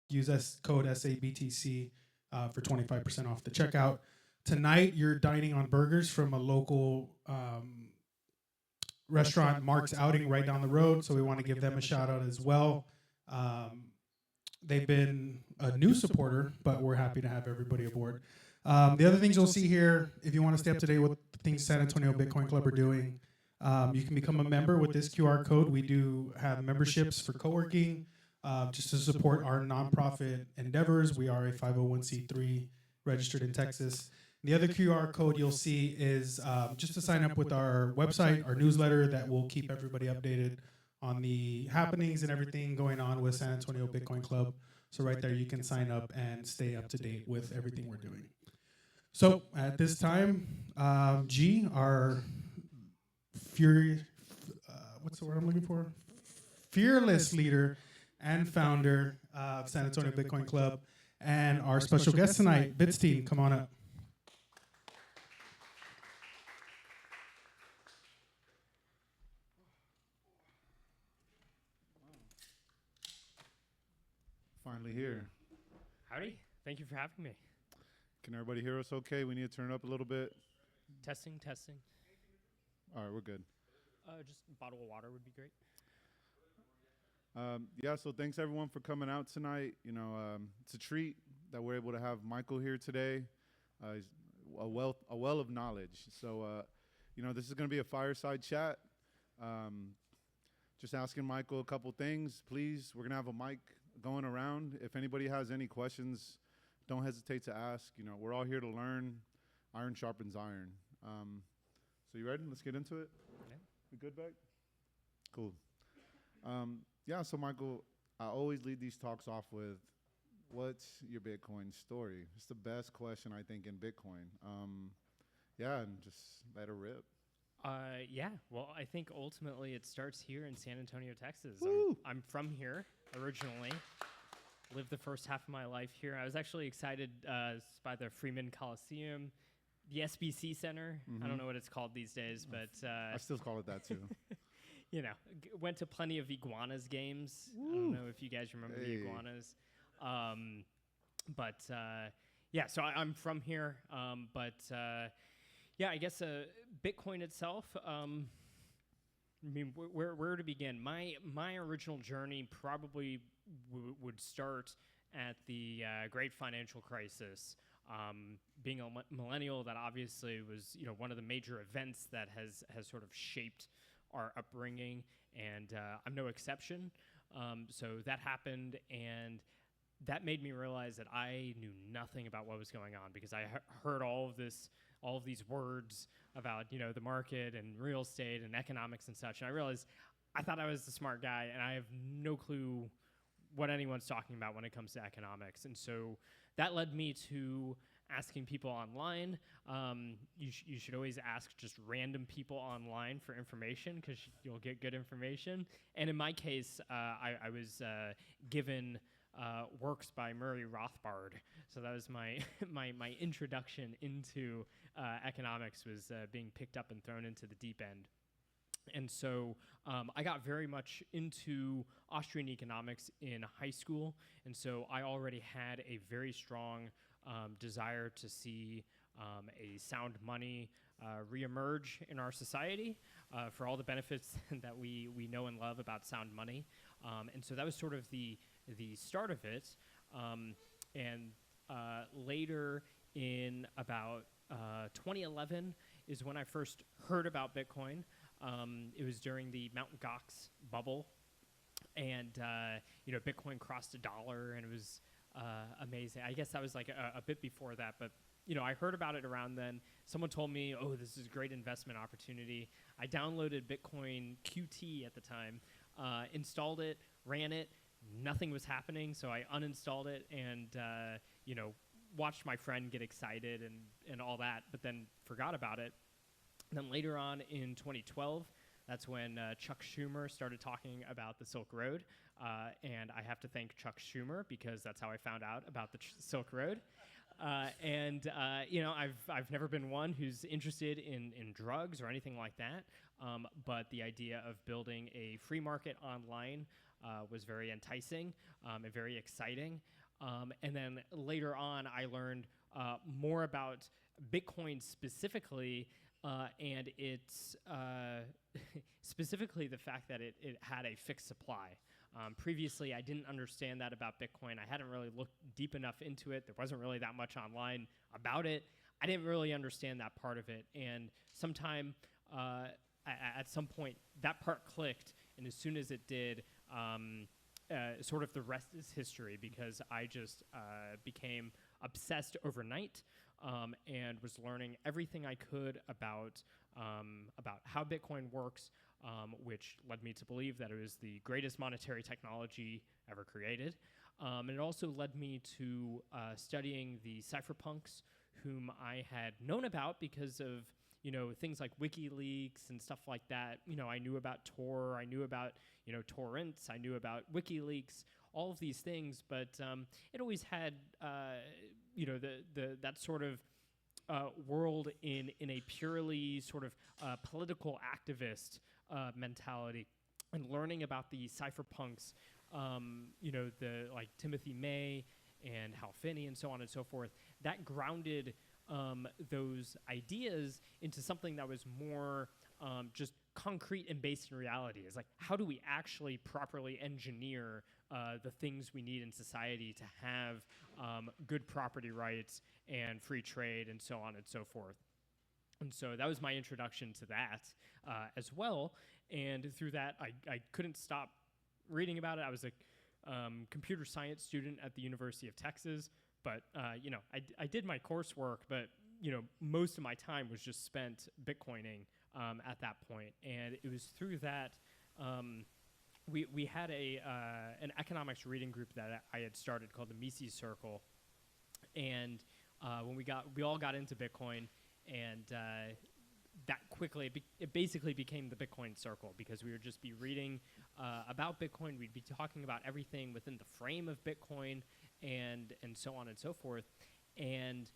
use code SABTC for 25% off the checkout. Tonight, you're dining on burgers from a local restaurant, Mark's Outing, right down the road. So we want to give them a shout out as well. They've been a new supporter, but we're happy to have everybody aboard. The other things you'll see here, if you want to stay up to date with the things San Antonio Bitcoin Club are doing, you can become a member with this QR code. We do have memberships for co-working, just to support our nonprofit endeavors. We are a 501c3 registered in Texas. The other QR code you'll see is just to sign up with our website, our newsletter that will keep everybody updated on the happenings and everything going on with San Antonio Bitcoin Club. So right there, you can sign up and stay up to date with everything we're doing. So at this time, G, our what's the word I'm looking for? Fearless leader and founder of San Antonio Bitcoin Club, and our special guest tonight, Bitstein, come on up. Finally here. Howdy. Thank you for having me. Can everybody hear us okay? We need to turn it up a little bit. Testing. All right, we're good. Just a bottle of water would be great. Yeah, so thanks everyone for coming out tonight. You know, it's a treat that we're able to have Micheal here today. He's a well of knowledge. So, you know, this is going to be a fireside chat. Just asking Micheal a couple things, please. We're going to have a mic going around. If anybody has any questions, don't hesitate to ask. You know, we're all here to learn. Iron sharpens iron. So you ready? Let's get into it. Yeah. We good, back? Cool. Yeah, so Micheal, I always lead these talks off with, what's your Bitcoin story? It's the best question, I think, in Bitcoin. Yeah, and just let it rip. Yeah, well, I think ultimately it starts here in San Antonio, Texas. Woo! I'm from here originally. Lived the first half of my life here. I was actually excited by the Freeman Coliseum, the SBC Center. I don't know what it's called these days, but I still call it that too. you know, went to plenty of Iguanas games. I don't know if you guys remember the Iguanas. Yeah, so I'm from here. Yeah, I guess Bitcoin itself, I mean, where to begin? My original journey probably would start at the Great Financial Crisis. Being a millennial, that obviously was, you know, one of the major events that has sort of shaped our upbringing, and I'm no exception. So that happened, and that made me realize that I knew nothing about what was going on, because I heard all of these words about, you know, the market and real estate and economics and such, and I realized I thought I was the smart guy, and I have no clue what anyone's talking about when it comes to economics. And so that led me to asking people online. You should always ask just random people online for information, because you'll get good information. And in my case, I was given works by Murray Rothbard. So that was my my introduction into economics, was being picked up and thrown into the deep end. And so I got very much into Austrian economics in high school, and so I already had a very strong desire to see a sound money reemerge in our society for all the benefits that we know and love about sound money. And so that was sort of the start of it. And later in about 2011 is when I first heard about Bitcoin. It was during the Mt. Gox bubble, and you know, Bitcoin crossed $1, and it was amazing. I guess that was like a bit before that, but you know, I heard about it around then. Someone told me, "Oh, this is a great investment opportunity." I downloaded Bitcoin QT at the time, installed it, ran it. Nothing was happening, so I uninstalled it, and you know, watched my friend get excited and all that, but then forgot about it. And then later on in 2012, that's when Chuck Schumer started talking about the Silk Road, and I have to thank Chuck Schumer, because that's how I found out about the Silk Road. You know, I've never been one who's interested in drugs or anything like that, but the idea of building a free market online was very enticing and very exciting. And then later on, I learned more about Bitcoin specifically, and it's specifically the fact that it had a fixed supply. Previously, I didn't understand that about Bitcoin. I hadn't really looked deep enough into it. There wasn't really that much online about it. I didn't really understand that part of it. And at some point, that part clicked. And as soon as it did, sort of the rest is history, because I just became obsessed overnight and was learning everything I could about how Bitcoin works, which led me to believe that it was the greatest monetary technology ever created. And it also led me to studying the cypherpunks, whom I had known about because of things like WikiLeaks and stuff like that. I knew about Tor, I knew about torrents, I knew about WikiLeaks, all of these things, but it always had that sort of world in a purely sort of political activist mentality, and learning about the cypherpunks, the like Timothy May and Hal Finney and so on and so forth, that grounded those ideas into something that was more just concrete and based in reality. It's like, how do we actually properly engineer the things we need in society to have good property rights and free trade and so on and so forth. And so that was my introduction to that as well. And through that, I couldn't stop reading about it. I was a computer science student at the University of Texas, but I did my coursework, but most of my time was just spent Bitcoining at that point. And it was through that we had an economics reading group that I had started called the Mises Circle, and when we all got into Bitcoin, and that quickly it basically became the Bitcoin Circle, because we would just be reading about Bitcoin. We'd be talking about everything within the frame of Bitcoin, and so on and so forth. And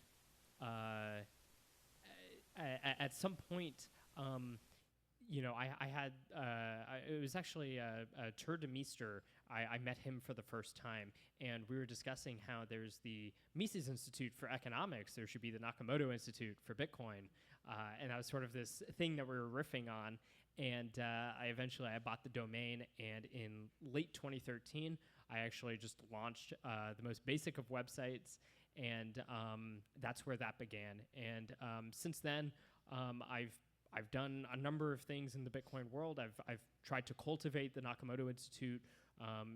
at some point, I had it was actually Tur de Meester. I met him for the first time, and we were discussing how there's the Mises Institute for Economics. There should be the Nakamoto Institute for Bitcoin, and that was sort of this thing that we were riffing on. And I bought the domain, and in late 2013, I actually just launched the most basic of websites, and that's where that began. And since then, I've done a number of things in the Bitcoin world. I've tried to cultivate the Nakamoto Institute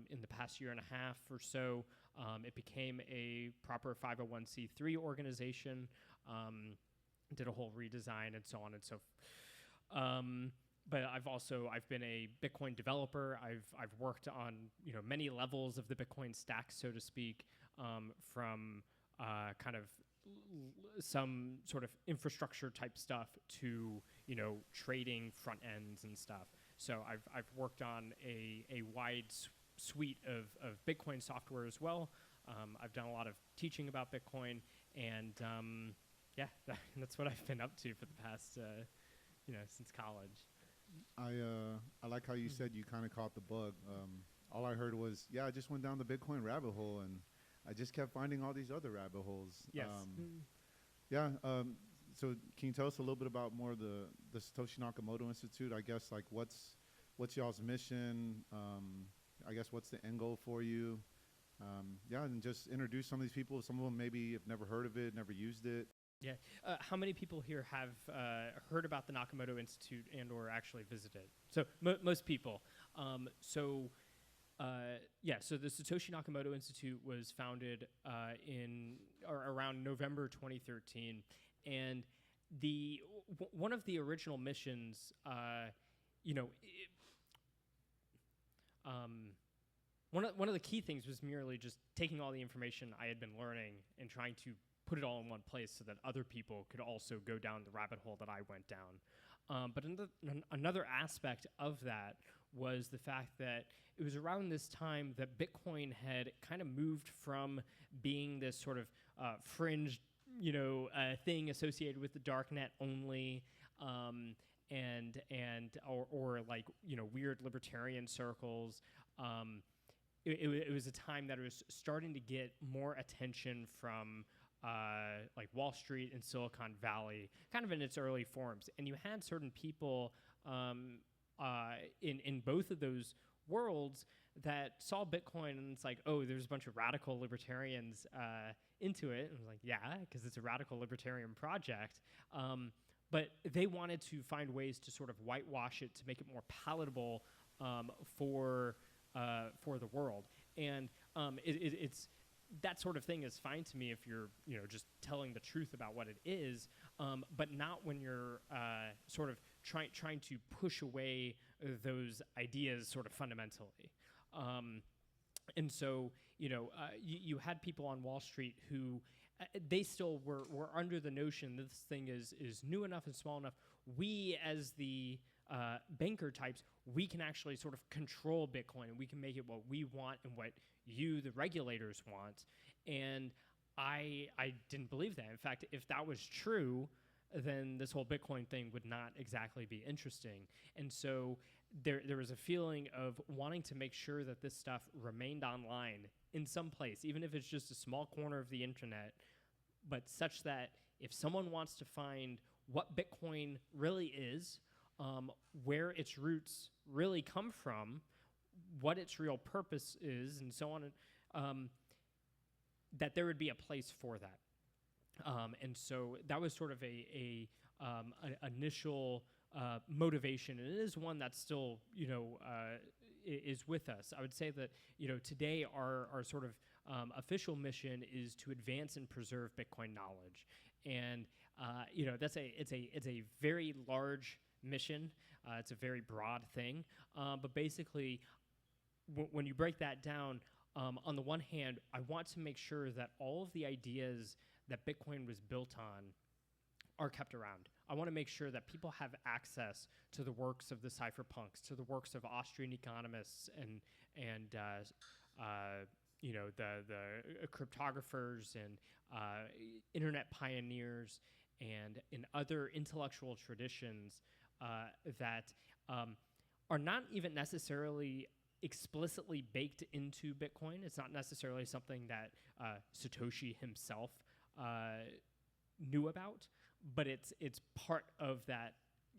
in the past year and a half or so. It became a proper 501c3 organization, did a whole redesign and so on and so forth. But I've been a Bitcoin developer. I've worked on many levels of the Bitcoin stack, so to speak, from kind of some sort of infrastructure type stuff to trading front ends and stuff. So I've worked on a wide suite of Bitcoin software as well. I've done a lot of teaching about Bitcoin, and that's what I've been up to for the past since college. I like how you said you kind of caught the bug. All I heard was, I just went down the Bitcoin rabbit hole, and I just kept finding all these other rabbit holes. Yes. So can you tell us a little bit about more the Satoshi Nakamoto Institute? I guess, like, what's y'all's mission? I guess what's the end goal for you? And just introduce some of these people. Some of them maybe have never heard of it, never used it. Yeah. How many people here have heard about the Nakamoto Institute and or actually visited? So most people. So the Satoshi Nakamoto Institute was founded around November 2013, and one of the original missions, one of the key things was merely just taking all the information I had been learning and trying to put it all in one place so that other people could also go down the rabbit hole that I went down. But another aspect of that was the fact that it was around this time that Bitcoin had kind of moved from being this sort of fringe, thing associated with the darknet only, or like weird libertarian circles, it was a time that it was starting to get more attention from like Wall Street and Silicon Valley, kind of in its early forms. And you had certain people in both of those worlds that saw Bitcoin and it's like, oh, there's a bunch of radical libertarians into it. And I was like, yeah, because it's a radical libertarian project. But they wanted to find ways to sort of whitewash it to make it more palatable for the world. And it's that sort of thing is fine to me if you're just telling the truth about what it is, but not when you're sort of trying to push away those ideas sort of fundamentally. And so you had people on Wall Street who they still were under the notion that this thing is new enough and small enough. We as the banker types, we can actually sort of control Bitcoin and we can make it what we want and what you, the regulators, want. And I didn't believe that. In fact, if that was true, then this whole Bitcoin thing would not exactly be interesting. And so there was a feeling of wanting to make sure that this stuff remained online in some place, even if it's just a small corner of the internet, but such that if someone wants to find what Bitcoin really is, where its roots really come from, what its real purpose is, and so on, that there would be a place for that. And so that was sort of an initial motivation, and it is one that still, is with us. I would say that, today our sort of official mission is to advance and preserve Bitcoin knowledge, and it's a very large mission. It's a very broad thing, but basically, when you break that down, on the one hand, I want to make sure that all of the ideas that Bitcoin was built on are kept around. I want to make sure that people have access to the works of the cypherpunks, to the works of Austrian economists and the cryptographers and internet pioneers and in other intellectual traditions that are not even necessarily explicitly baked into Bitcoin. It's not necessarily something that Satoshi himself knew about, but it's part of that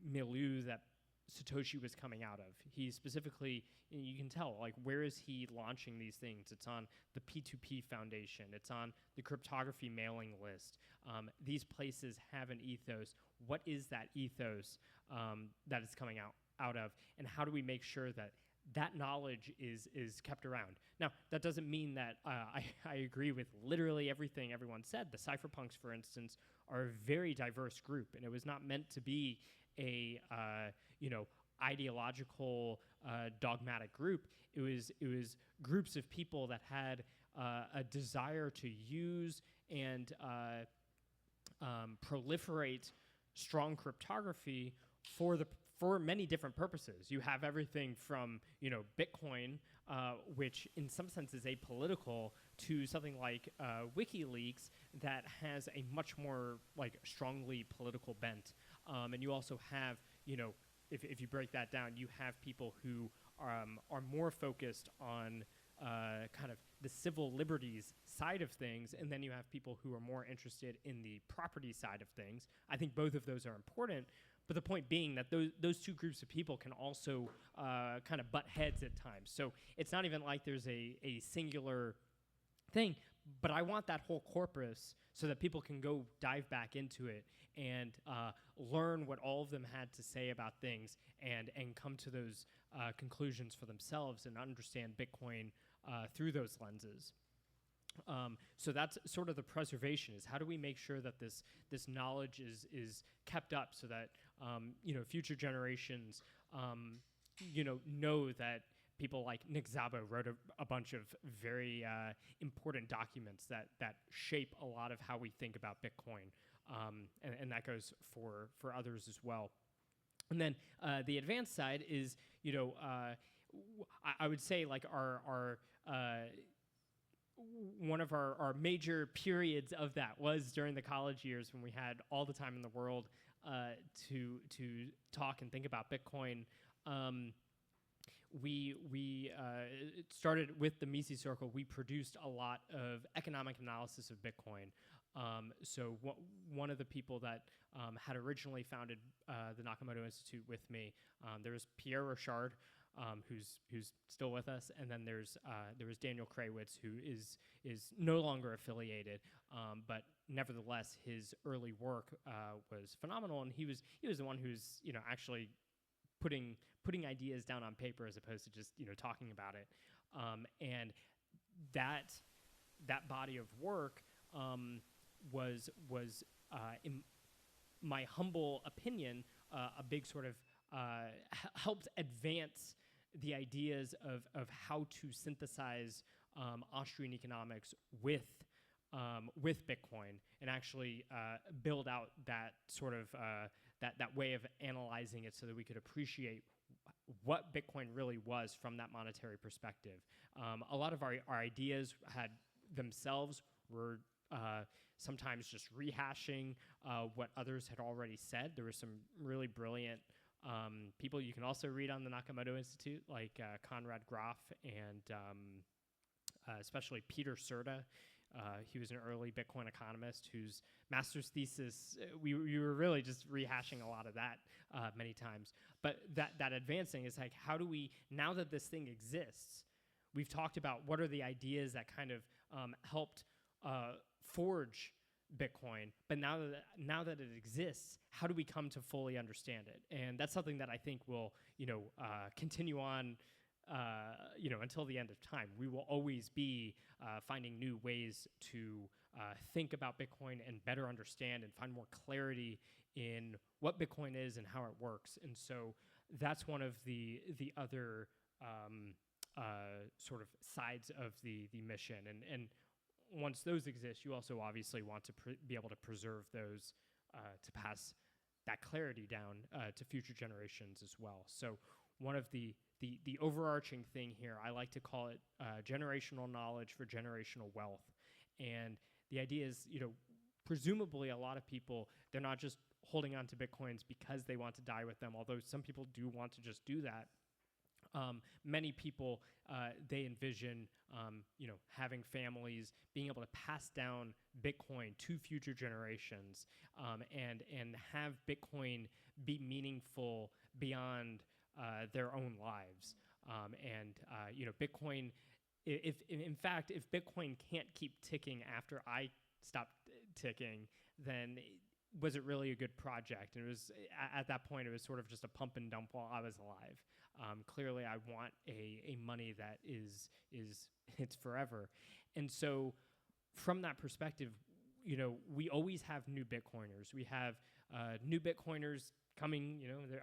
milieu that Satoshi was coming out of. He specifically, you can tell, like, where is he launching these things? It's on the P2P Foundation. It's on the cryptography mailing list. These places have an ethos. What is that ethos that it's coming out of, and how do we make sure that that knowledge is kept around? Now, that doesn't mean that I agree with literally everything everyone said. The cypherpunks, for instance, are a very diverse group, and it was not meant to be a ideological, dogmatic group. It was groups of people that had a desire to use and proliferate strong cryptography for many different purposes. You have everything from Bitcoin, which in some sense is apolitical, to something like WikiLeaks that has a much more strongly political bent. And you also have if you break that down, you have people who are more focused on kind of the civil liberties side of things, and then you have people who are more interested in the property side of things. I think both of those are important, but the point being that those two groups of people can also kind of butt heads at times. So it's not even like there's a singular thing, but I want that whole corpus so that people can go dive back into it and learn what all of them had to say about things and come to those conclusions for themselves and understand Bitcoin through those lenses. So that's sort of the preservation, is how do we make sure that this knowledge is kept up so that future generations know that people like Nick Szabo wrote a bunch of very important documents that shape a lot of how we think about Bitcoin, and that goes for others as well. And then the advanced side is, I would say like our one of our major periods of that was during the college years when we had all the time in the world to talk and think about Bitcoin. it started with the Mises Circle. We produced a lot of economic analysis of Bitcoin. So one of the people that had originally founded the Nakamoto Institute with me, there was Pierre Rochard, who's still with us, and then there was Daniel Kraywitz, who is no longer affiliated, but nevertheless his early work was phenomenal, and he was the one who's actually putting ideas down on paper as opposed to just talking about it, and that body of work was in my humble opinion a big sort of helped advance the ideas of how to synthesize Austrian economics with Bitcoin and actually build out that sort of that way of analyzing it so that we could appreciate what Bitcoin really was from that monetary perspective. A lot of our ideas had themselves were sometimes just rehashing what others had already said. There were some really brilliant people you can also read on the Nakamoto Institute, like Conrad Graf and especially Peter Serta. He was an early Bitcoin economist whose master's thesis, we were really just rehashing a lot of that many times. But that advancing is like, how do we, now that this thing exists, we've talked about what are the ideas that kind of helped forge Bitcoin, but now that it exists, how do we come to fully understand it? And that's something that I think will, continue on, until the end of time. We will always be finding new ways to think about Bitcoin and better understand and find more clarity in what Bitcoin is and how it works. And so that's one of the other sort of sides of the mission. And once those exist, you also obviously want to be able to preserve those to pass that clarity down to future generations as well. So one of the overarching thing here, I like to call it generational knowledge for generational wealth. And the idea is, presumably a lot of people, they're not just holding on to Bitcoins because they want to die with them, although some people do want to just do that. Many people, they envision, having families, being able to pass down Bitcoin to future generations, and have Bitcoin be meaningful beyond their own lives. Bitcoin, if Bitcoin can't keep ticking after I stop ticking, then was it really a good project? And it was at that point, it was sort of just a pump and dump while I was alive. Clearly, I want a money that is it's forever. And so from that perspective, we always have new Bitcoiners. We have new Bitcoiners coming,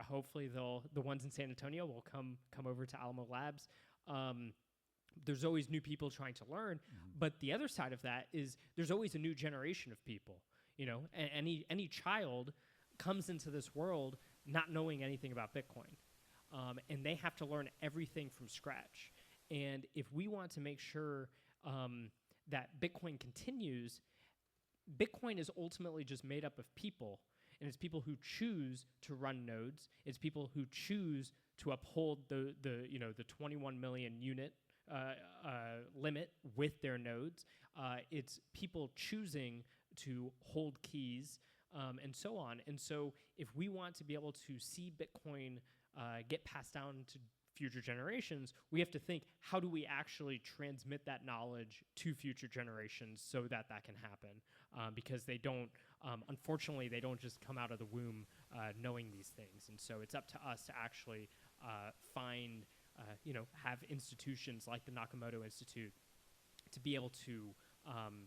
hopefully the ones in San Antonio will come over to Alamo Labs. There's always new people trying to learn, but the other side of that is there's always a new generation of people. Any child comes into this world not knowing anything about Bitcoin. And they have to learn everything from scratch. And if we want to make sure that Bitcoin continues, Bitcoin is ultimately just made up of people. And it's people who choose to run nodes. It's people who choose to uphold the 21 million unit limit with their nodes. It's people choosing to hold keys and so on. And so if we want to be able to see Bitcoin get passed down to future generations, we have to think, how do we actually transmit that knowledge to future generations so that can happen? Because they don't, unfortunately, they don't just come out of the womb knowing these things. And so it's up to us to actually find, have institutions like the Nakamoto Institute to be able to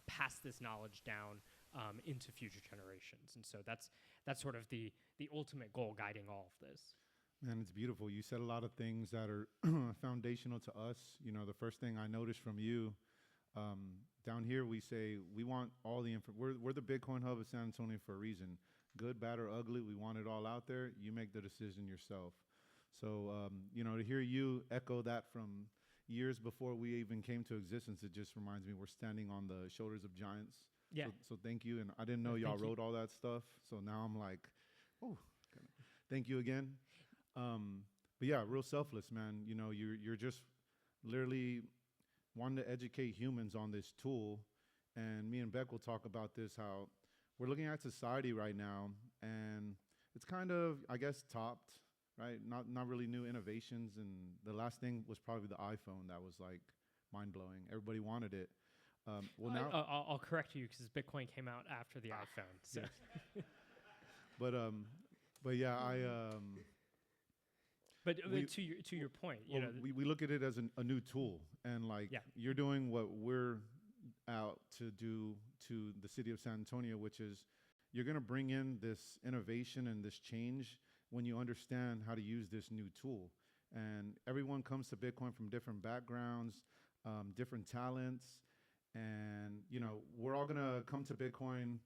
pass this knowledge down into future generations. And so that's sort of the ultimate goal guiding all of this. Man, it's beautiful. You said a lot of things that are foundational to us. The first thing I noticed from you, down here we say we want all the info. We're the Bitcoin hub of San Antonio for a reason. Good, bad, or ugly, we want it all out there. You make the decision yourself. So, to hear you echo that from years before we even came to existence, it just reminds me we're standing on the shoulders of giants. Yeah. So thank you. And I didn't know y'all wrote all that stuff. So now I'm like, oh, thank you again. but yeah, real selfless, man. You know, you're just literally wanting to educate humans on this tool. And me and Beck will talk about this, how we're looking at society right now, and it's kind of, I guess, topped, right? Not really new innovations. And the last thing was probably the iPhone that was like mind blowing. Everybody wanted it. Well, now, I'll correct you because Bitcoin came out after the iPhone. So. yes. But yeah, But we- to your point, you well, know, we look at it as a new tool, and like Yeah. you're doing what we're out to do to the city of San Antonio, which is you're going to bring in this innovation and this change when you understand how to use this new tool. And everyone comes to Bitcoin from different backgrounds, different talents, and you know we're all going to come to Bitcoin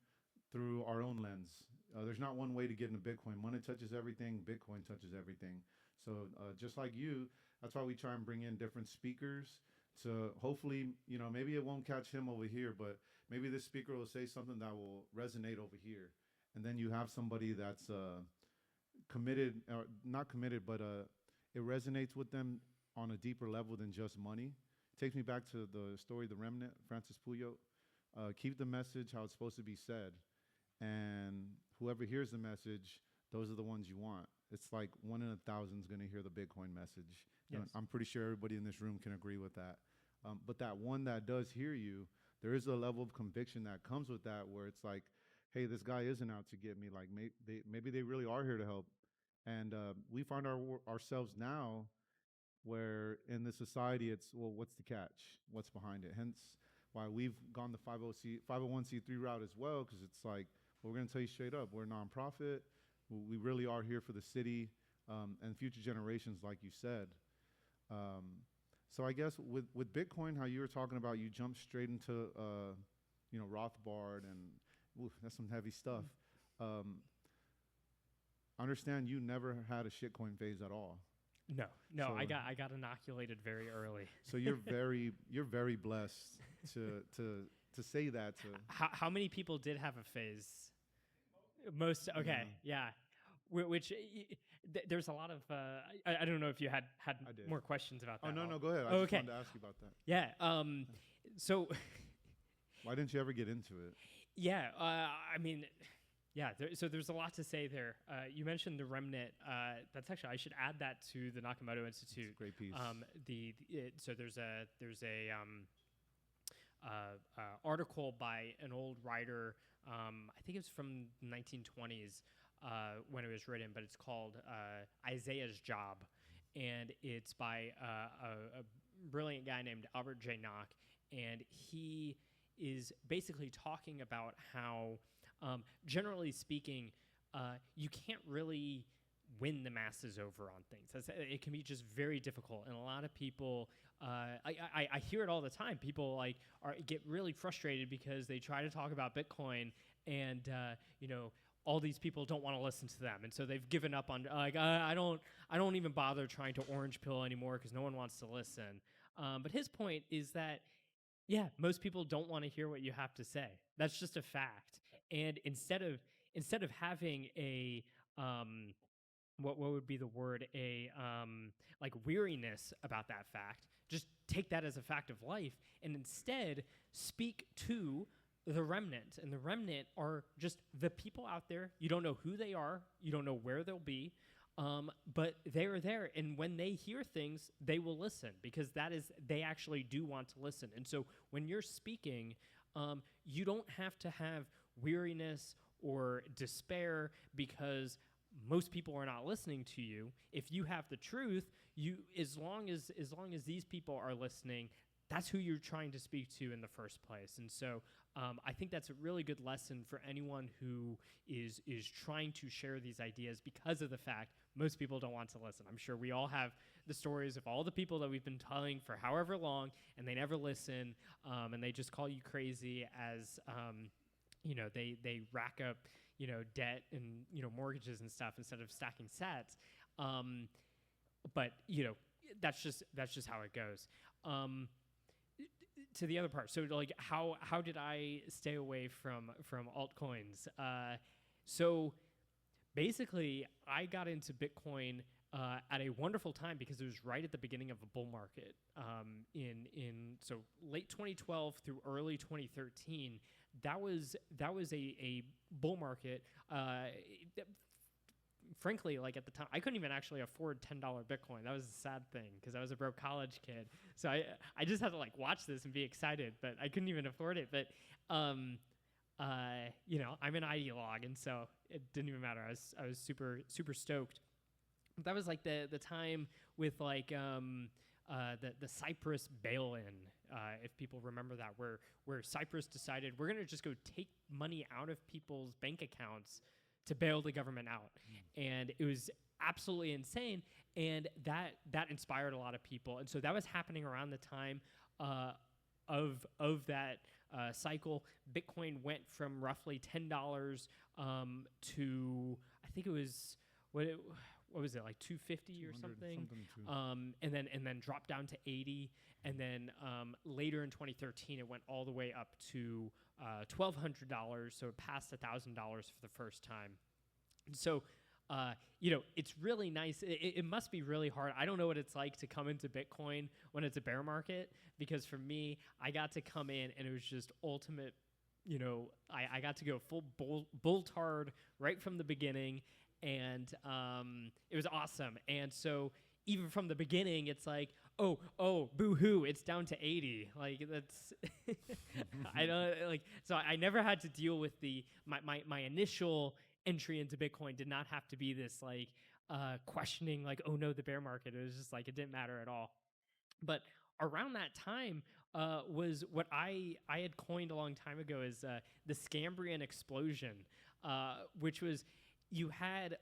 through our own lens. There's not one way to get into Bitcoin. Money touches everything. Bitcoin touches everything. So just like you, that's why we try and bring in different speakers to hopefully, you know, maybe it won't catch him over here, but maybe this speaker will say something that will resonate over here. And then you have somebody that's committed, or not committed, but it resonates with them on a deeper level than just money. Takes me back to the story, The Remnant, Francis Puyo. Keep the message how it's supposed to be said. And whoever hears the message, those are the ones you want. It's like 1 in 1,000 is going to hear the Bitcoin message. Yes. And I'm pretty sure everybody in this room can agree with that. But that one that does hear you, there is a level of conviction that comes with that where it's like, hey, this guy isn't out to get me. Like maybe they really are here to help. And we find ourselves now where in the society it's, well, what's the catch? What's behind it? Hence why we've gone the 501c3 route as well, because it's like, well, we're going to tell you straight up, we're a nonprofit. We really are here for the city and future generations, like you said. So I guess with Bitcoin, how you were talking about, you jumped straight into, you know, Rothbard, and that's some heavy stuff. Understand you never had a shitcoin phase at all. no, So- I got inoculated very early. So you're very blessed to say that to. How many people did have a phase? Most. Okay, yeah. Which there's a lot of. I don't know if you had I did. more questions about that. Oh no, I'll- no, go ahead. I Oh, just okay. wanted to ask you about that. Yeah. So. Why didn't you ever get into it? Yeah, I mean, yeah. So there's a lot to say there. You mentioned the remnant. That's actually, I should add that to the Nakamoto Institute. It's a great piece. So there's a article by an old writer. I think it's from the 1920s when it was written, but it's called Isaiah's Job, and it's by a brilliant guy named Albert J. Nock, and he is basically talking about how, generally speaking, you can't really win the masses over on things. It can be just very difficult, and a lot of people, I hear it all the time. People get really frustrated because they try to talk about Bitcoin, and all these people don't want to listen to them, and so they've given up on I don't even bother trying to orange pill anymore because no one wants to listen. But his point is that, yeah, most people don't want to hear what you have to say. That's just a fact. And instead of having a what would be the word, a like weariness about that fact, just take that as a fact of life, and instead speak to the remnant. And the remnant are just the people out there. You don't know who they are. You don't know where they'll be. But they are there, and when they hear things, they will listen, because they actually do want to listen. And so when you're speaking, you don't have to have weariness or despair because most people are not listening to you. If you have the truth, as long as these people are listening, that's who you're trying to speak to in the first place. And so I think that's a really good lesson for anyone who is trying to share these ideas, because of the fact most people don't want to listen. I'm sure we all have the stories of all the people that we've been telling for however long, and they never listen, and they just call you crazy as they rack up debt and mortgages and stuff instead of stacking sats. But that's just how it goes. To the other part, so like how did I stay away from altcoins? So basically, I got into Bitcoin at a wonderful time because it was right at the beginning of a bull market. So late 2012 through early 2013, that was a bull market. Frankly, like at the time, I couldn't even actually afford $10 Bitcoin. That was a sad thing because I was a broke college kid. So I just had to like watch this and be excited, but I couldn't even afford it. But I'm an ideologue, and so it didn't even matter. I was super stoked. That was like the time with like the Cyprus bail-in, if people remember that, where Cyprus decided we're gonna just go take money out of people's bank accounts to bail the government out, and it was absolutely insane, and that inspired a lot of people, and so that was happening around the time of that cycle. Bitcoin went from roughly $10 to I think it was what was it, like 250 or something, and then dropped down to 80, and then later in 2013 it went all the way up to $1,200, so it passed $1,000 for the first time. And so it's really nice. It must be really hard. I don't know what it's like to come into Bitcoin when it's a bear market, because for me, I got to come in and it was just ultimate. I got to go full bull-tard right from the beginning. And it was awesome. And so even from the beginning, it's like, oh, boo-hoo, it's down to 80. Like that's, I don't like. So I never had to deal with my initial entry into Bitcoin did not have to be this like questioning like, oh no, the bear market. It was just like it didn't matter at all. But around that time was what I had coined a long time ago as the Scambrian explosion, which was. You had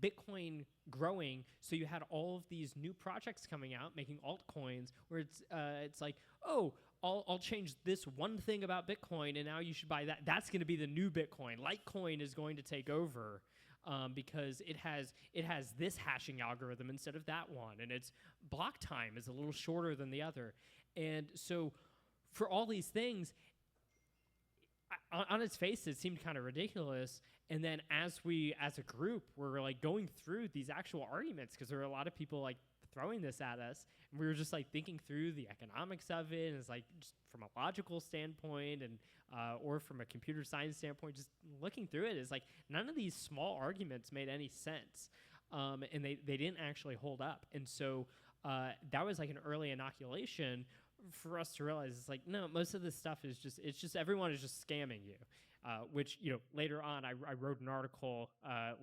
Bitcoin growing, so you had all of these new projects coming out, making altcoins, where it's like, oh, I'll change this one thing about Bitcoin, and now you should buy that. That's going to be the new Bitcoin. Litecoin is going to take over because it has this hashing algorithm instead of that one, and its block time is a little shorter than the other. And so for all these things, on its face, it seemed kind of ridiculous. And then as a group, were like going through these actual arguments, because there were a lot of people like throwing this at us, and we were just like thinking through the economics of it, and it's like just from a logical standpoint and or from a computer science standpoint, just looking through it is like none of these small arguments made any sense, and they didn't actually hold up. And so that was like an early inoculation for us to realize it's like, no, most of this stuff is just everyone is just scamming you. Which, later on I wrote an article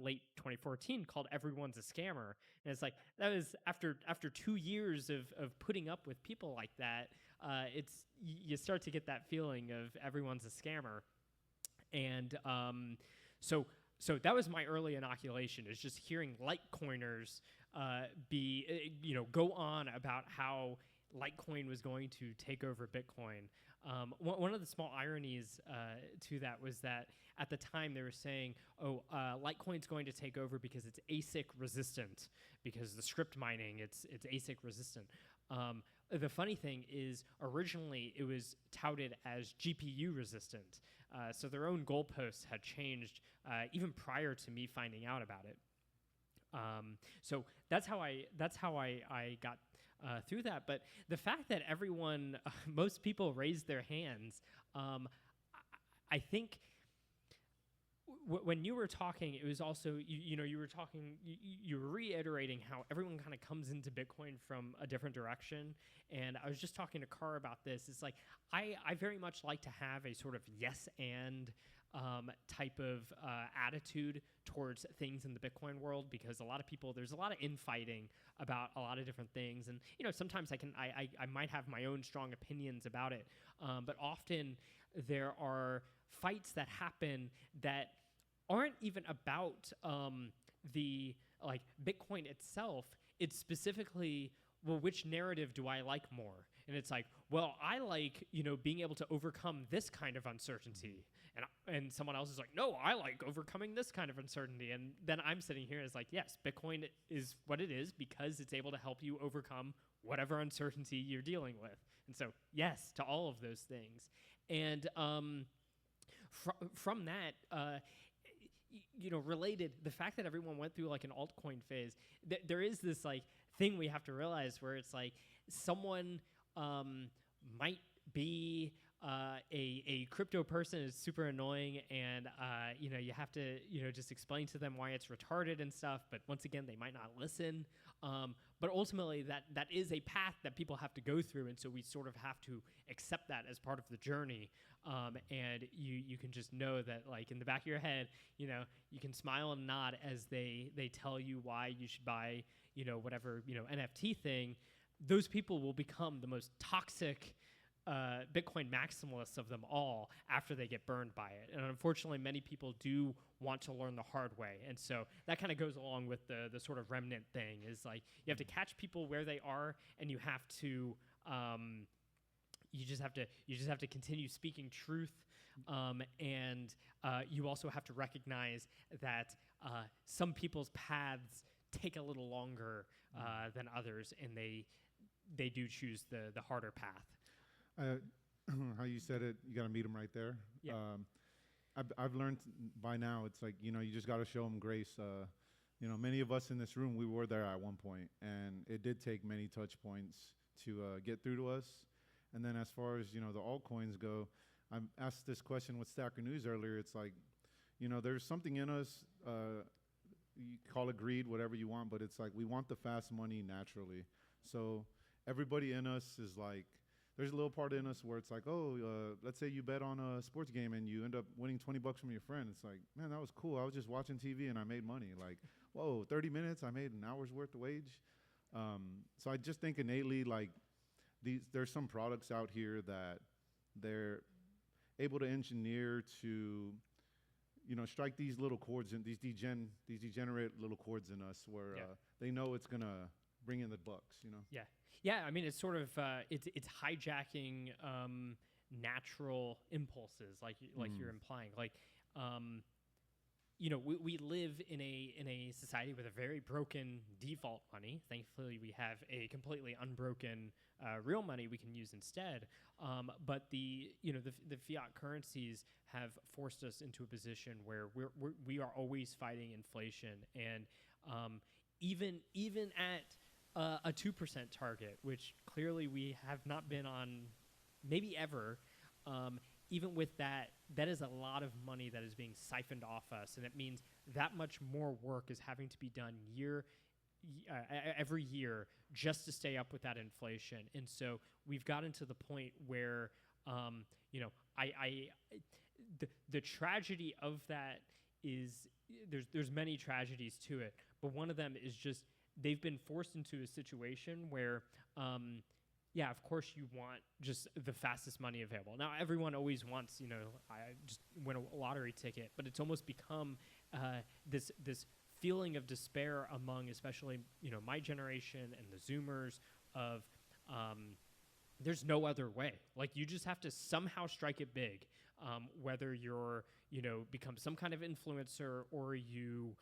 late 2014 called "Everyone's a Scammer," and it's like that was after 2 years of putting up with people like that. You start to get that feeling of everyone's a scammer, and so that was my early inoculation, is just hearing Litecoiners go on about how Litecoin was going to take over Bitcoin. One of the small ironies to that was that at the time they were saying, Litecoin's going to take over because it's ASIC resistant, because the script mining, it's ASIC resistant. The funny thing is originally it was touted as GPU resistant. So their own goalposts had changed even prior to me finding out about it. So that's how I got through that. But the fact that most people raised their hands, I think when you were talking, it was also, you were talking, you were reiterating how everyone kind of comes into Bitcoin from a different direction. And I was just talking to Carr about this. It's like, I very much like to have a sort of yes and type of attitude towards things in the Bitcoin world, because there's a lot of infighting about a lot of different things, and sometimes I might have my own strong opinions about it, but often there are fights that happen that aren't even about the like Bitcoin itself. It's specifically, well, which narrative do I like more? And it's like, well, I like being able to overcome this kind of uncertainty. And someone else is like, no, I like overcoming this kind of uncertainty. And then I'm sitting here as like, yes, Bitcoin is what it is because it's able to help you overcome whatever uncertainty you're dealing with. And so, yes, to all of those things. And from that, related, the fact that everyone went through like an altcoin phase, there is this like thing we have to realize where it's like someone might be a crypto person is super annoying, and you have to just explain to them why it's retarded and stuff. But once again, they might not listen. But ultimately, that is a path that people have to go through, and so we sort of have to accept that as part of the journey. And you can just know that, like, in the back of your head, you can smile and nod as they tell you why you should buy whatever NFT thing. Those people will become the most toxic Bitcoin maximalists of them all after they get burned by it. And unfortunately, many people do want to learn the hard way. And so that kind of goes along with the sort of remnant thing, is like you have to catch people where they are, and you have to you just have to continue speaking truth. And you also have to recognize that some people's paths take a little longer than others, and they do choose the harder path. How you said it, you got to meet them right there. Yeah. I've learned by now, it's like, you just got to show them grace. Many of us in this room, we were there at one point, and it did take many touch points to get through to us. And then as far as, the altcoins go, I asked this question with Stacker News earlier. It's like, there's something in us, you call it greed, whatever you want, but it's like we want the fast money naturally. So everybody in us is like, there's a little part in us where it's like, let's say you bet on a sports game and you end up winning $20 from your friend. It's like, man, that was cool. I was just watching TV and I made money. Like, whoa, 30 minutes, I made an hour's worth of wage. So I just think innately, like, there's some products out here that they're able to engineer to, strike these little chords and these degenerate little chords in us where they know it's gonna bring in the bucks. Yeah, I mean, it's sort of it's hijacking natural impulses, like you're implying. Like, we live in a society with a very broken default money. Thankfully, we have a completely unbroken real money we can use instead. But the fiat currencies have forced us into a position where we are always fighting inflation, and even at a 2% target, which clearly we have not been on maybe ever. Even with that is a lot of money that is being siphoned off us, and it means that much more work is having to be done every year just to stay up with that inflation. And so we've gotten to the point where, the tragedy of that is there's many tragedies to it, but one of them is just they've been forced into a situation where, of course you want just the fastest money available. Now, everyone always wants, I just win a lottery ticket, but it's almost become this feeling of despair among especially, my generation and the Zoomers of there's no other way. Like, you just have to somehow strike it big, whether you're, become some kind of influencer, or you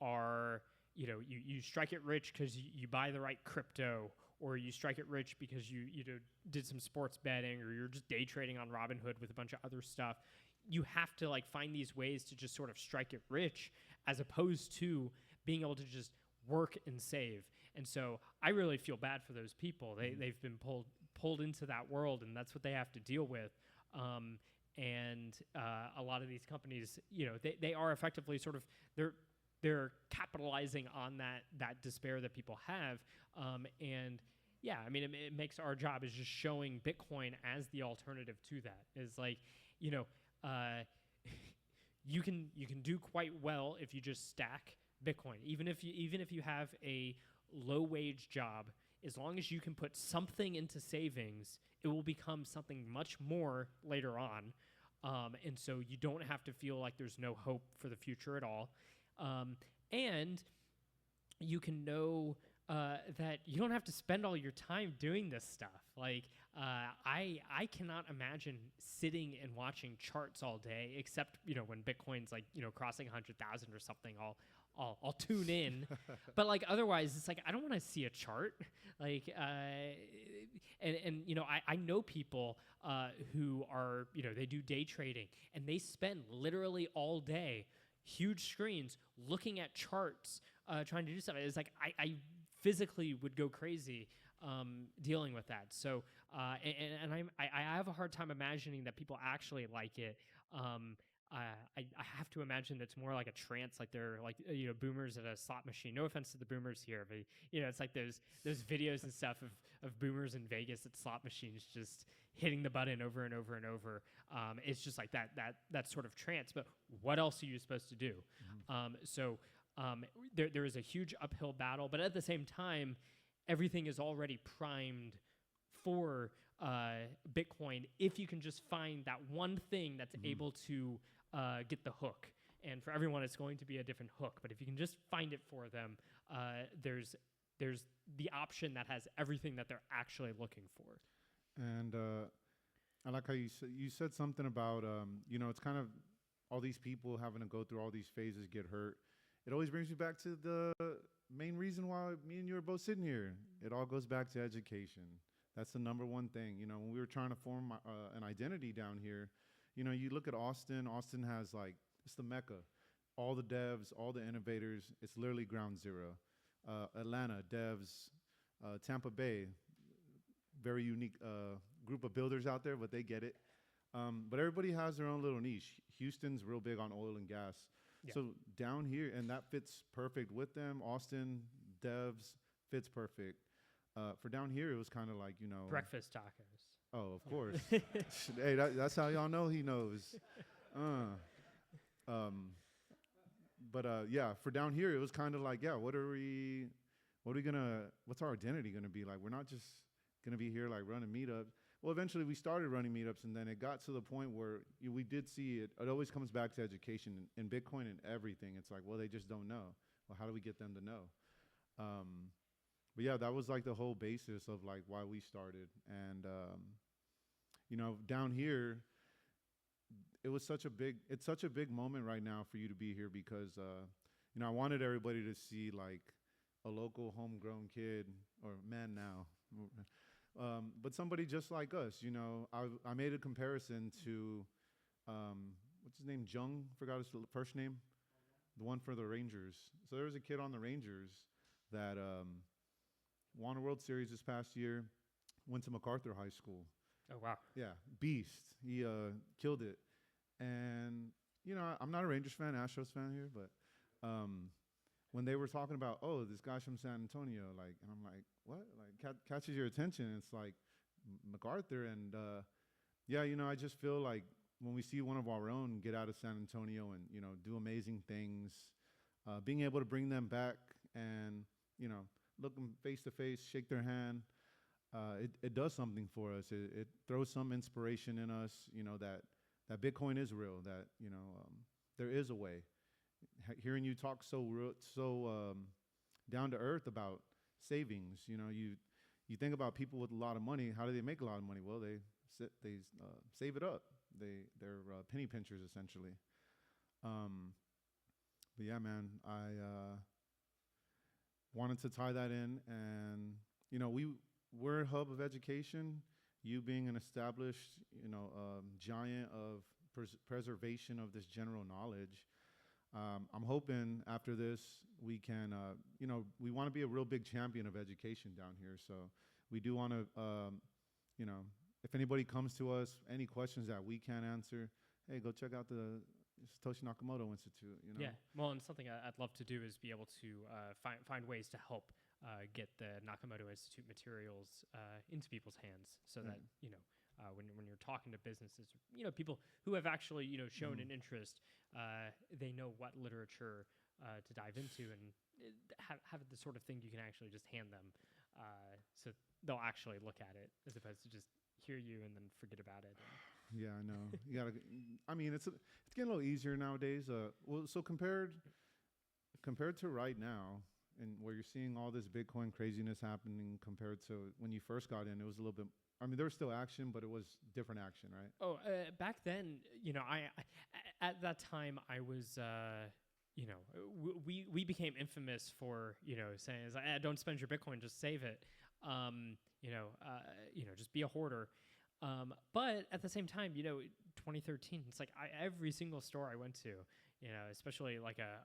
are... you strike it rich because you buy the right crypto, or you strike it rich because you did some sports betting, or you're just day trading on Robinhood with a bunch of other stuff. You have to find these ways to just sort of strike it rich, as opposed to being able to just work and save. And so I really feel bad for those people. They've been pulled into that world, and that's what they have to deal with. And a lot of these companies, they are effectively sort of they're capitalizing on that despair that people have. And yeah, I mean, it makes our job is just showing Bitcoin as the alternative to that. Is like, you can do quite well if you just stack Bitcoin. Even if you have a low wage job, as long as you can put something into savings, it will become something much more later on. And so you don't have to feel like there's no hope for the future at all. And you can know that you don't have to spend all your time doing this stuff. Like, I cannot imagine sitting and watching charts all day, except when Bitcoin's crossing 100,000 or something. I'll tune in, but otherwise it's I don't want to see a chart. I know people who are they do day trading, and they spend literally all day huge screens, looking at charts, trying to do stuff. It's like I physically would go crazy dealing with that. So I have a hard time imagining that people actually like it. I have to imagine that it's more like a trance, like they're like boomers at a slot machine. No offense to the boomers here, but it's like those videos and stuff of boomers in Vegas at slot machines just hitting the button over and over and over. It's just like that sort of trance. But what else are you supposed to do? There is a huge uphill battle, but at the same time, everything is already primed for Bitcoin if you can just find that one thing that's able to get the hook. And for everyone, it's going to be a different hook. But if you can just find it for them, there's the option that has everything that they're actually looking for. And I like how you said something about it's kind of all these people having to go through all these phases, get hurt. It always brings me back to the main reason why me and you are both sitting here. It all goes back to education. That's the number one thing. When we were trying to form an identity down here, you look at Austin. Austin has it's the Mecca. All the devs, all the innovators, it's literally ground zero. Atlanta, devs, Tampa Bay, very unique group of builders out there, but they get it. But everybody has their own little niche. Houston's real big on oil and gas. Yeah. So down here, and that fits perfect with them. Austin, devs, fits perfect. For down here, it was kind of like, breakfast tacos. Oh, of course. Hey, that's how y'all know he knows. Yeah, for down here, it was kind of like, yeah, what's our identity gonna be like? We're not just gonna be here like running meetups. Well, eventually we started running meetups, and then it got to the point where we did see it. It always comes back to education in Bitcoin and everything. It's like, well, they just don't know. Well, how do we get them to know? But yeah, that was like the whole basis of like why we started. And down here, it's such a big moment right now for you to be here because I wanted everybody to see like a local homegrown kid or man now. But somebody just like us, I made a comparison to, what's his name? Jung, forgot his first name, the one for the Rangers. So there was a kid on the Rangers that won a World Series this past year, went to MacArthur High School. Oh, wow. Yeah, beast. He killed it. And, I'm not a Rangers fan, Astros fan here, but when they were talking about, oh, this guy's from San Antonio, and I'm like, what? Catches your attention. It's like MacArthur. And, I just feel like when we see one of our own get out of San Antonio and, do amazing things, being able to bring them back and, look them face to face, shake their hand, it does something for us. It throws some inspiration in us, that Bitcoin is real, that, there is a way. Hearing you talk so down to earth about savings, you think about people with a lot of money. How do they make a lot of money? Well, they save it up. They're penny pinchers essentially. But yeah, man, I wanted to tie that in, and we're a hub of education. You being an established, giant of preservation of this general knowledge. I'm hoping after this we can, we want to be a real big champion of education down here. So we do want to, if anybody comes to us, any questions that we can't answer, hey, go check out the Satoshi Nakamoto Institute. Yeah, well, and something I'd love to do is be able to find ways to help get the Nakamoto Institute materials into people's hands, so that when you're talking to businesses, people who have actually shown an interest, they know what literature to dive into, and have the sort of thing you can actually just hand them, so they'll actually look at it as opposed to just hear you and then forget about it. Yeah, I know. You gotta. I mean, it's getting a little easier nowadays. So compared to right now, and where you're seeing all this Bitcoin craziness happening, compared to when you first got in, it was a little bit. I mean, there was still action, but it was different action, right? Oh, back then, I at that time I was, we became infamous for saying, don't spend your Bitcoin, just save it. Just be a hoarder. But at the same time, 2013, it's like every single store I went to, especially like a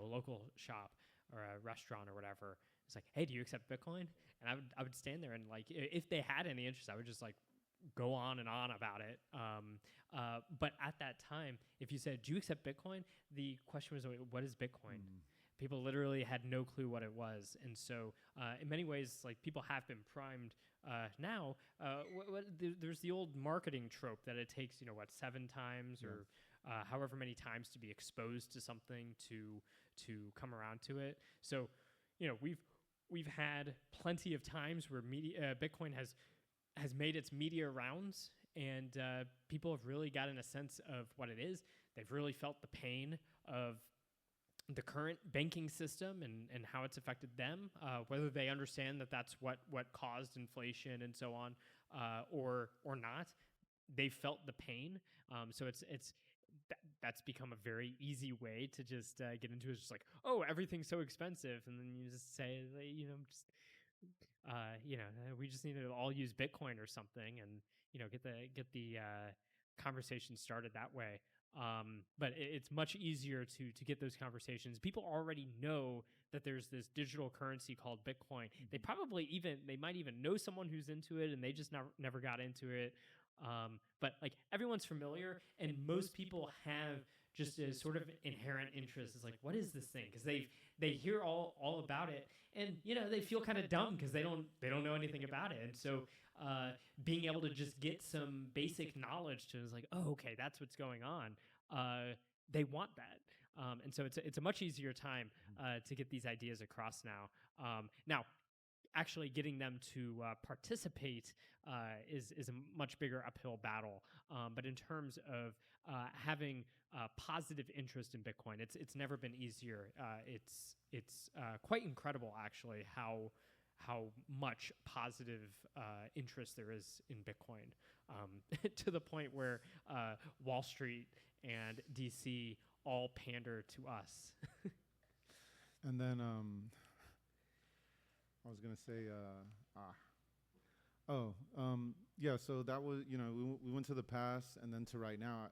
local shop or a restaurant or whatever. It's like, hey, do you accept Bitcoin? And I would stand there and like, if they had any interest, I would just like go on and on about it. But at that time, if you said, do you accept Bitcoin? The question was, what is Bitcoin? People literally had no clue what it was. And so in many ways, like people have been primed now. There's the old marketing trope that it takes, 7 times or however many times to be exposed to something to come around to it. So, we've had plenty of times where Bitcoin has made its media rounds, and people have really gotten a sense of what it is. They've really felt the pain of the current banking system and how it's affected them, whether they understand that that's what caused inflation and so on, or not. They felt the pain. So that's become a very easy way to just get into it. It's just like, oh, everything's so expensive, and then you just say, we just need to all use Bitcoin or something, and get the conversation started that way. But it's much easier to get those conversations. People already know that there's this digital currency called Bitcoin. They might even know someone who's into it, and they just never got into it. But like everyone's familiar, and most people have just a sort of inherent interest. It's like, what is this thing? Because they hear all about it, and they feel kind of dumb because they don't know anything about it. And so being able to just get some basic knowledge to is like, oh, okay, that's what's going on. They want that. And so it's a much easier time to get these ideas across now. Now, actually getting them to participate is a much bigger uphill battle. But in terms of having positive interest in Bitcoin, it's never been easier. It's quite incredible, actually, how much positive interest there is in Bitcoin, to the point where Wall Street and DC all pander to us. And then I was gonna say, so that was, we went to the past and then to right now.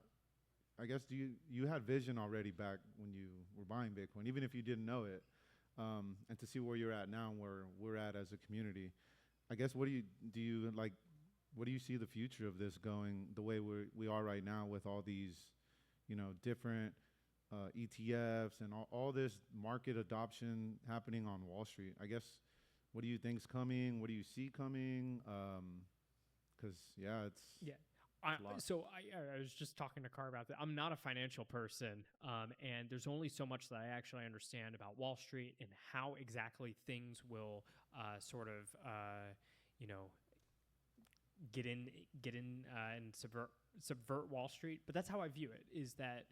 I guess you had vision already back when you were buying Bitcoin, even if you didn't know it, and to see where you're at now and where we're at as a community. I guess what do you see the future of this going the way we are right now with all these, different ETFs and all this market adoption happening on Wall Street? I guess, what do you think's coming? What do you see coming? Because I was just talking to Carr about that. I'm not a financial person, and there's only so much that I actually understand about Wall Street and how exactly things will get in and subvert Wall Street. But that's how I view it. Is that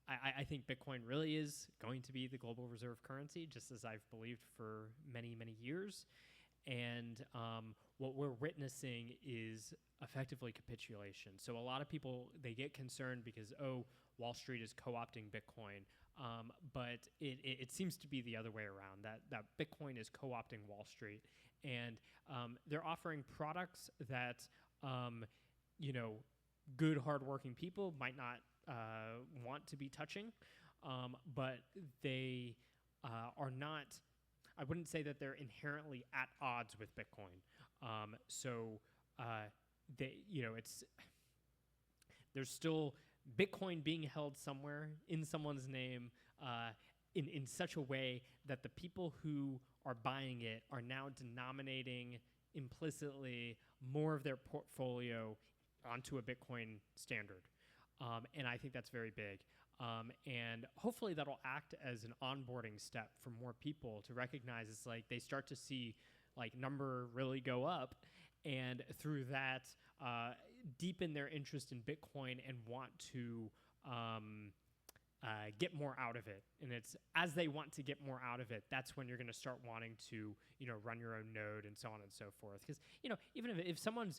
I think Bitcoin really is going to be the global reserve currency, just as I've believed for many, many years. And what we're witnessing is effectively capitulation. So a lot of people, they get concerned because, Wall Street is co-opting Bitcoin. But it seems to be the other way around, that Bitcoin is co-opting Wall Street. And they're offering products that, good, hardworking people might not want to be touching, but they are not. I wouldn't say that they're inherently at odds with Bitcoin. There's still Bitcoin being held somewhere in someone's name in such a way that the people who are buying it are now denominating implicitly more of their portfolio onto a Bitcoin standard. And I think that's very big. And hopefully that'll act as an onboarding step for more people to recognize it's like they start to see like number really go up, and through that deepen their interest in Bitcoin and want to get more out of it. And it's as they want to get more out of it, that's when you're going to start wanting to run your own node and so on and so forth. Because even if someone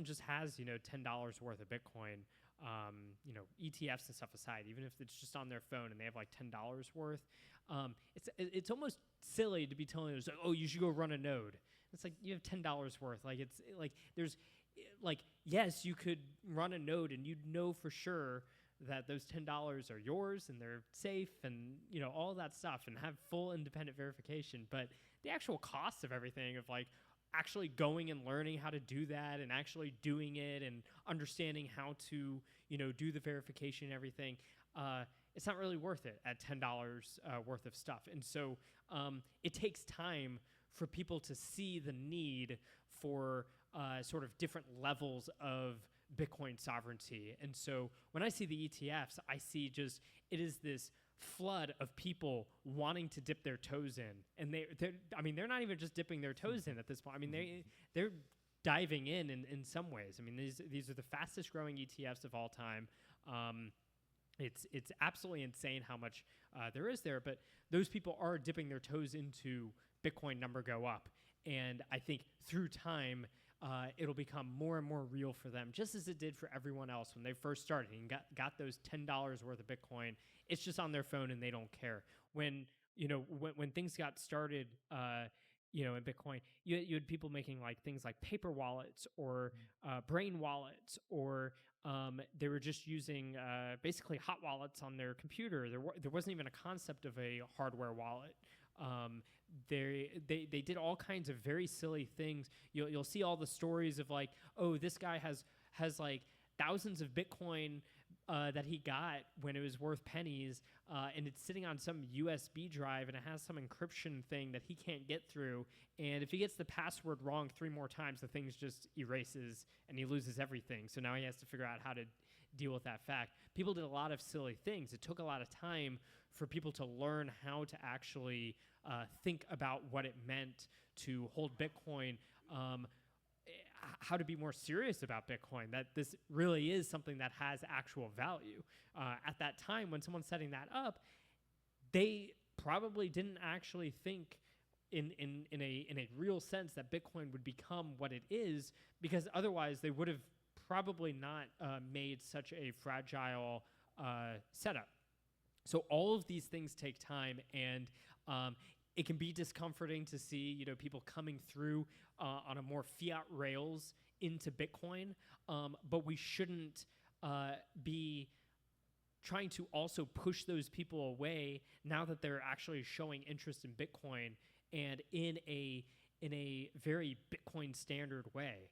just has $10 worth of Bitcoin, ETFs and stuff aside, even if it's just on their phone and they have like $10 worth, it's almost silly to be telling them, oh, you should go run a node. It's like you have $10 worth. Like it's like there's like, yes, you could run a node and you'd know for sure that those $10 are yours and they're safe and, all that stuff, and have full independent verification. But the actual cost of everything, of like actually going and learning how to do that and actually doing it and understanding how to, do the verification and everything, it's not really worth it at $10 worth of stuff. And so it takes time for people to see the need for sort of different levels of Bitcoin sovereignty. And so when I see the ETFs, I see just, it is this flood of people wanting to dip their toes in. And they're not even just dipping their toes in at this point. I mean, they're diving in some ways. I mean, these are the fastest growing ETFs of all time. It's absolutely insane how much there is there, but those people are dipping their toes into Bitcoin number go up. And I think through time, it'll become more and more real for them, just as it did for everyone else when they first started and got those $10 worth of Bitcoin. It's just on their phone and they don't care. When things got started, in Bitcoin, you had people making like things like paper wallets or brain wallets, or they were just using basically hot wallets on their computer. There wasn't even a concept of a hardware wallet. They did all kinds of very silly things. You'll see all the stories of like, oh, this guy has like thousands of Bitcoin that he got when it was worth pennies, and it's sitting on some USB drive, and it has some encryption thing that he can't get through. And if he gets the password wrong 3 more times, the thing just erases and he loses everything. So now he has to figure out how to deal with that fact. People did a lot of silly things. It took a lot of time for people to learn how to actually think about what it meant to hold Bitcoin, how to be more serious about Bitcoin, that this really is something that has actual value. At that time, when someone's setting that up, they probably didn't actually think in a real sense that Bitcoin would become what it is, because otherwise they would have probably not made such a fragile setup. So all of these things take time, and it can be discomforting to see, people coming through on a more fiat rails into Bitcoin, but we shouldn't be trying to also push those people away now that they're actually showing interest in Bitcoin, and in a very Bitcoin standard way.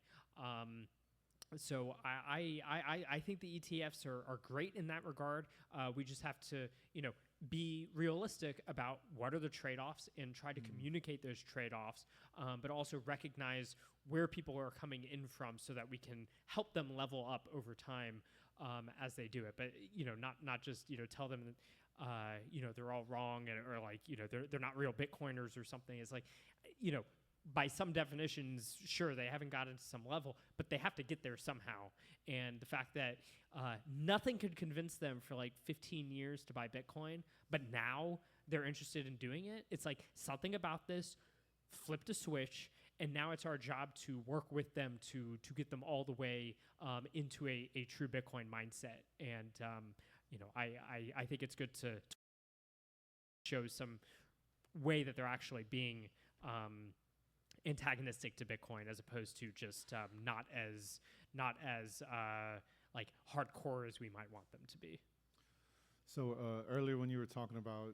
So I think the ETFs are great in that regard. We just have to, be realistic about what are the trade-offs and try to communicate those trade-offs, but also recognize where people are coming in from so that we can help them level up over time as they do it. But, not just, tell them that, they're all wrong, or like, they're not real Bitcoiners or something. It's like, by some definitions, sure, they haven't gotten to some level, but they have to get there somehow. And the fact that nothing could convince them for like 15 years to buy Bitcoin, but now they're interested in doing it. It's like something about this flipped a switch, and now it's our job to work with them to get them all the way into a true Bitcoin mindset. And, I think it's good to show some way that they're actually being antagonistic to Bitcoin, as opposed to just not as like hardcore as we might want them to be. So earlier when you were talking about,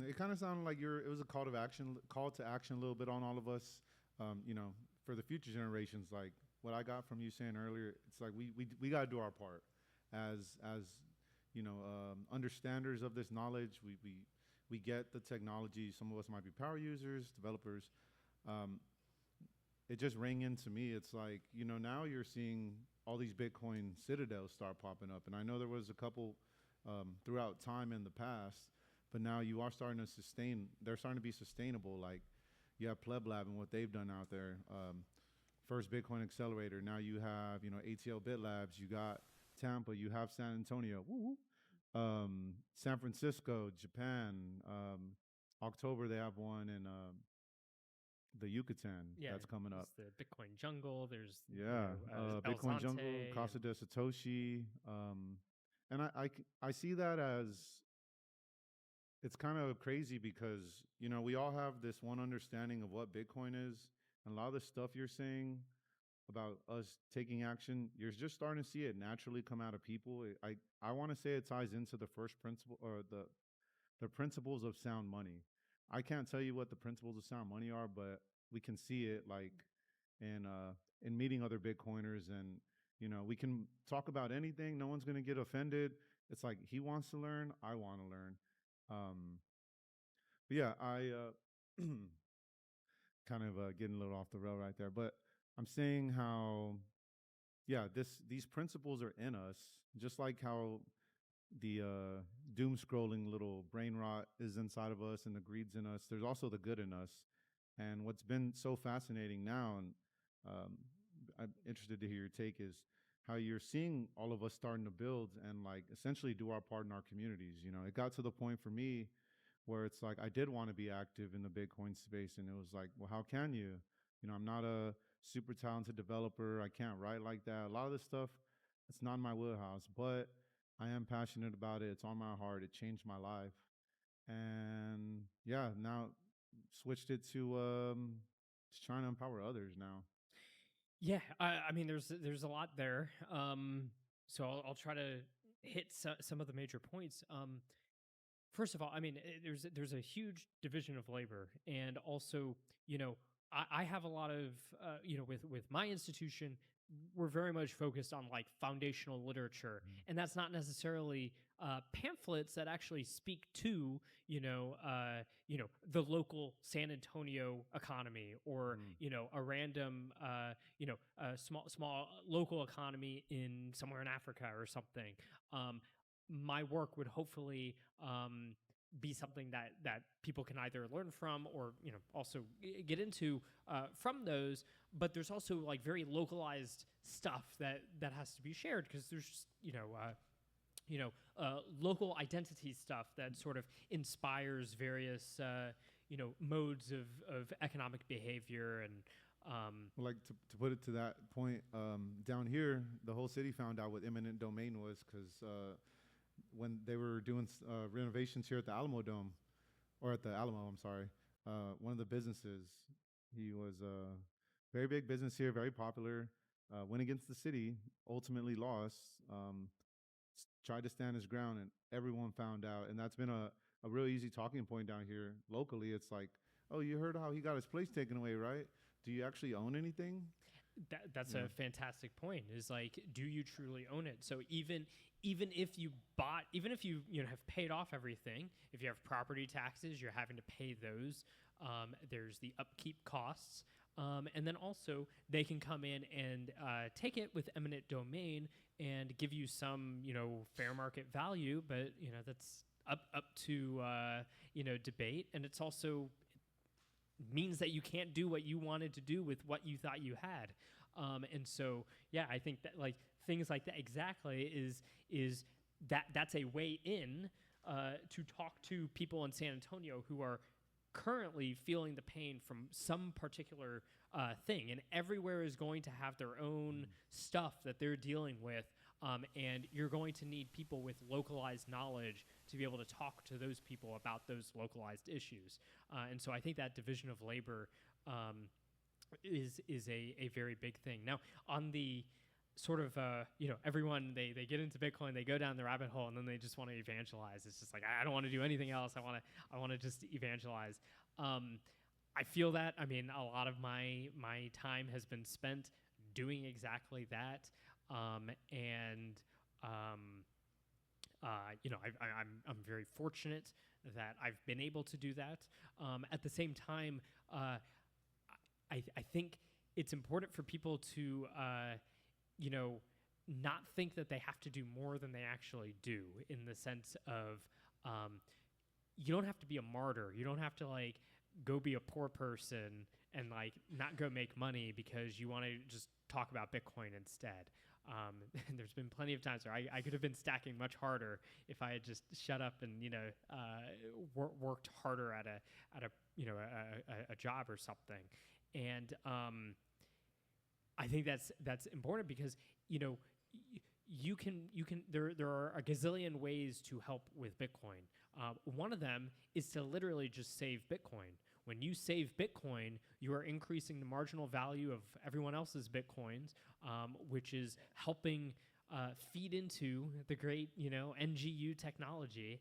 it kind of sounded like it was a call to action a little bit on all of us, for the future generations. Like what I got from you saying earlier, it's like we got to do our part as understanders of this knowledge. We get the technology. Some of us might be power users, developers. It just rang into me. It's like, now you're seeing all these Bitcoin citadels start popping up. And I know there was a couple throughout time in the past, but now you are starting to they're starting to be sustainable. Like you have Pleb Lab and what they've done out there. First Bitcoin Accelerator. Now you have, ATL Bit Labs. You got Tampa. You have San Antonio. San Francisco, Japan. October they have one in the Yucatan that's coming up. The Bitcoin Jungle. There's Bitcoin Jungle, Belzante, Casa de Satoshi, and I see that as, it's kind of crazy because we all have this one understanding of what Bitcoin is, and a lot of the stuff you're saying about us taking action, you're just starting to see it naturally come out of people. I want to say it ties into the first principle, or the principles of sound money. I can't tell you what the principles of sound money are, but we can see it like in meeting other Bitcoiners, and we can talk about anything. No one's gonna get offended. It's like he wants to learn, I want to learn. Um, but yeah, I kind of getting a little off the rail right there, but I'm saying how yeah, these principles are in us, just like how the doom scrolling little brain rot is inside of us and the greed's in us. There's also the good in us. And what's been so fascinating now, and um, I'm interested to hear your take, is how you're seeing all of us starting to build and like essentially do our part in our communities. It got to the point for me where it's like I did want to be active in the Bitcoin space, and it was like, well, how can you? I'm not a super talented developer. I can't write like that. A lot of this stuff, it's not in my wheelhouse, but I am passionate about it. It's on my heart. It changed my life, and yeah, now switched it to just trying to empower others now. Yeah, I mean, there's a lot there. So I'll try to hit some of the major points. First of all, I mean, there's a huge division of labor, and also, I have a lot of, with my institution, we're very much focused on like foundational literature, and that's not necessarily pamphlets that actually speak to, the local San Antonio economy, or a random, small local economy in somewhere in Africa or something. My work would hopefully be something that people can either learn from, or also get into from those. But there's also like very localized stuff that has to be shared, because there's just local identity stuff that sort of inspires various modes of economic behavior. And Well, like to put it to that point, down here, the whole city found out what eminent domain was because when they were doing renovations here at the Alamo Dome, or at the Alamo, I'm sorry, one of the businesses, he was a very big business here, very popular, went against the city, ultimately lost, tried to stand his ground, and everyone found out. And that's been a real easy talking point down here locally. It's like, oh, you heard how he got his place taken away, right? Do you actually own anything? That's Yeah. a fantastic point. Is like, do you truly own it? So even if you bought, even if you have paid off everything, if you have property taxes, you're having to pay those. There's the upkeep costs, and then also they can come in and take it with eminent domain and give you some fair market value, but that's up to debate, and it's also means that you can't do what you wanted to do with what you thought you had. And so, yeah, I think that like things like that exactly is that's a way in to talk to people in San Antonio who are currently feeling the pain from some particular thing, and everywhere is going to have their own stuff that they're dealing with. And you're going to need people with localized knowledge to be able to talk to those people about those localized issues. And so I think that division of labor is a very big thing. Now, on the sort of, everyone, they get into Bitcoin, they go down the rabbit hole, and then they just want to evangelize. It's just like, I don't want to do anything else. I want to just evangelize. I feel that. I mean, a lot of my time has been spent doing exactly that. I'm very fortunate that I've been able to do that. At the same time, I think it's important for people to, not think that they have to do more than they actually do, in the sense of, you don't have to be a martyr. You don't have to like go be a poor person and like not go make money because you want to just talk about Bitcoin instead. There's been plenty of times where I could have been stacking much harder if I had just shut up and worked harder at a job or something. And I think that's important because you can there are a gazillion ways to help with Bitcoin. One of them is to literally just save Bitcoin. When you save Bitcoin, you are increasing the marginal value of everyone else's Bitcoins, which is helping feed into the great, NGU technology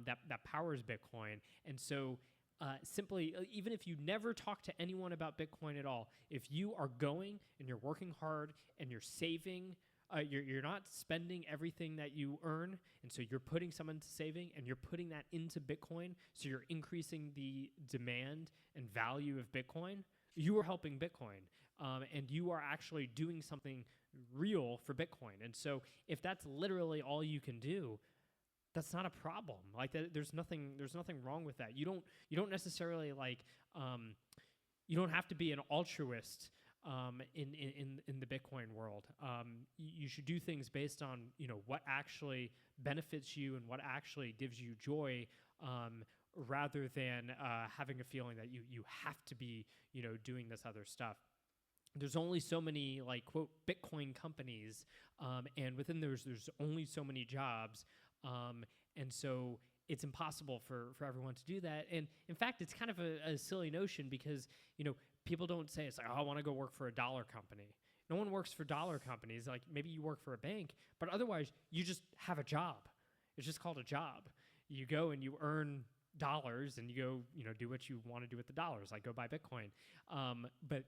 that powers Bitcoin. And so simply, even if you never talk to anyone about Bitcoin at all, if you are going and you're working hard and you're saving, you're not spending everything that you earn, and so you're putting some into saving and you're putting that into Bitcoin, so you're increasing the demand and value of Bitcoin, you are helping Bitcoin. And you are actually doing something real for Bitcoin. And so if that's literally all you can do, that's not a problem. Like there's nothing wrong with that. You don't necessarily you don't have to be an altruist in the Bitcoin world. You should do things based on what actually benefits you and what actually gives you joy, rather than having a feeling that you have to be doing this other stuff. There's only so many quote Bitcoin companies, and within there's only so many jobs, and so it's impossible for everyone to do that. And in fact, it's kind of a silly notion, because people don't say it's like, oh, I want to go work for a dollar company. No one works for dollar companies. Like maybe you work for a bank, but otherwise you just have a job. It's just called a job. You go and you earn dollars, and you go do what you want to do with the dollars, like go buy Bitcoin. But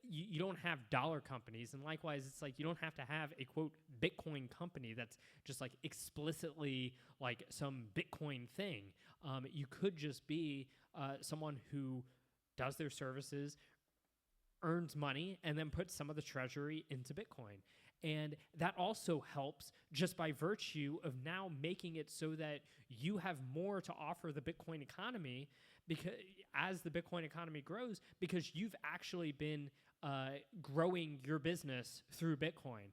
you don't have dollar companies, and likewise it's like you don't have to have a quote Bitcoin company that's just like explicitly like some Bitcoin thing. You could just be someone who does their services, earns money, and then puts some of the treasury into Bitcoin. And that also helps just by virtue of now making it so that you have more to offer the Bitcoin economy, because as the Bitcoin economy grows, because you've actually been growing your business through Bitcoin,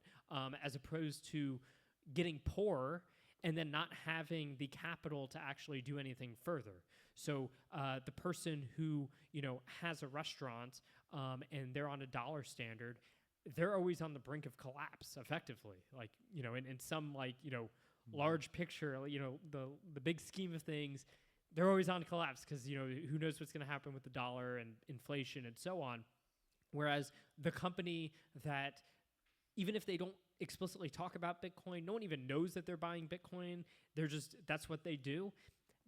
as opposed to getting poor and then not having the capital to actually do anything further. So the person who has a restaurant and they're on a dollar standard, they're always on the brink of collapse, effectively. Like in some large picture, the big scheme of things, they're always on collapse, because who knows what's going to happen with the dollar and inflation and so on. Whereas the company that, even if they don't explicitly talk about Bitcoin, no one even knows that they're buying Bitcoin, that's what they do.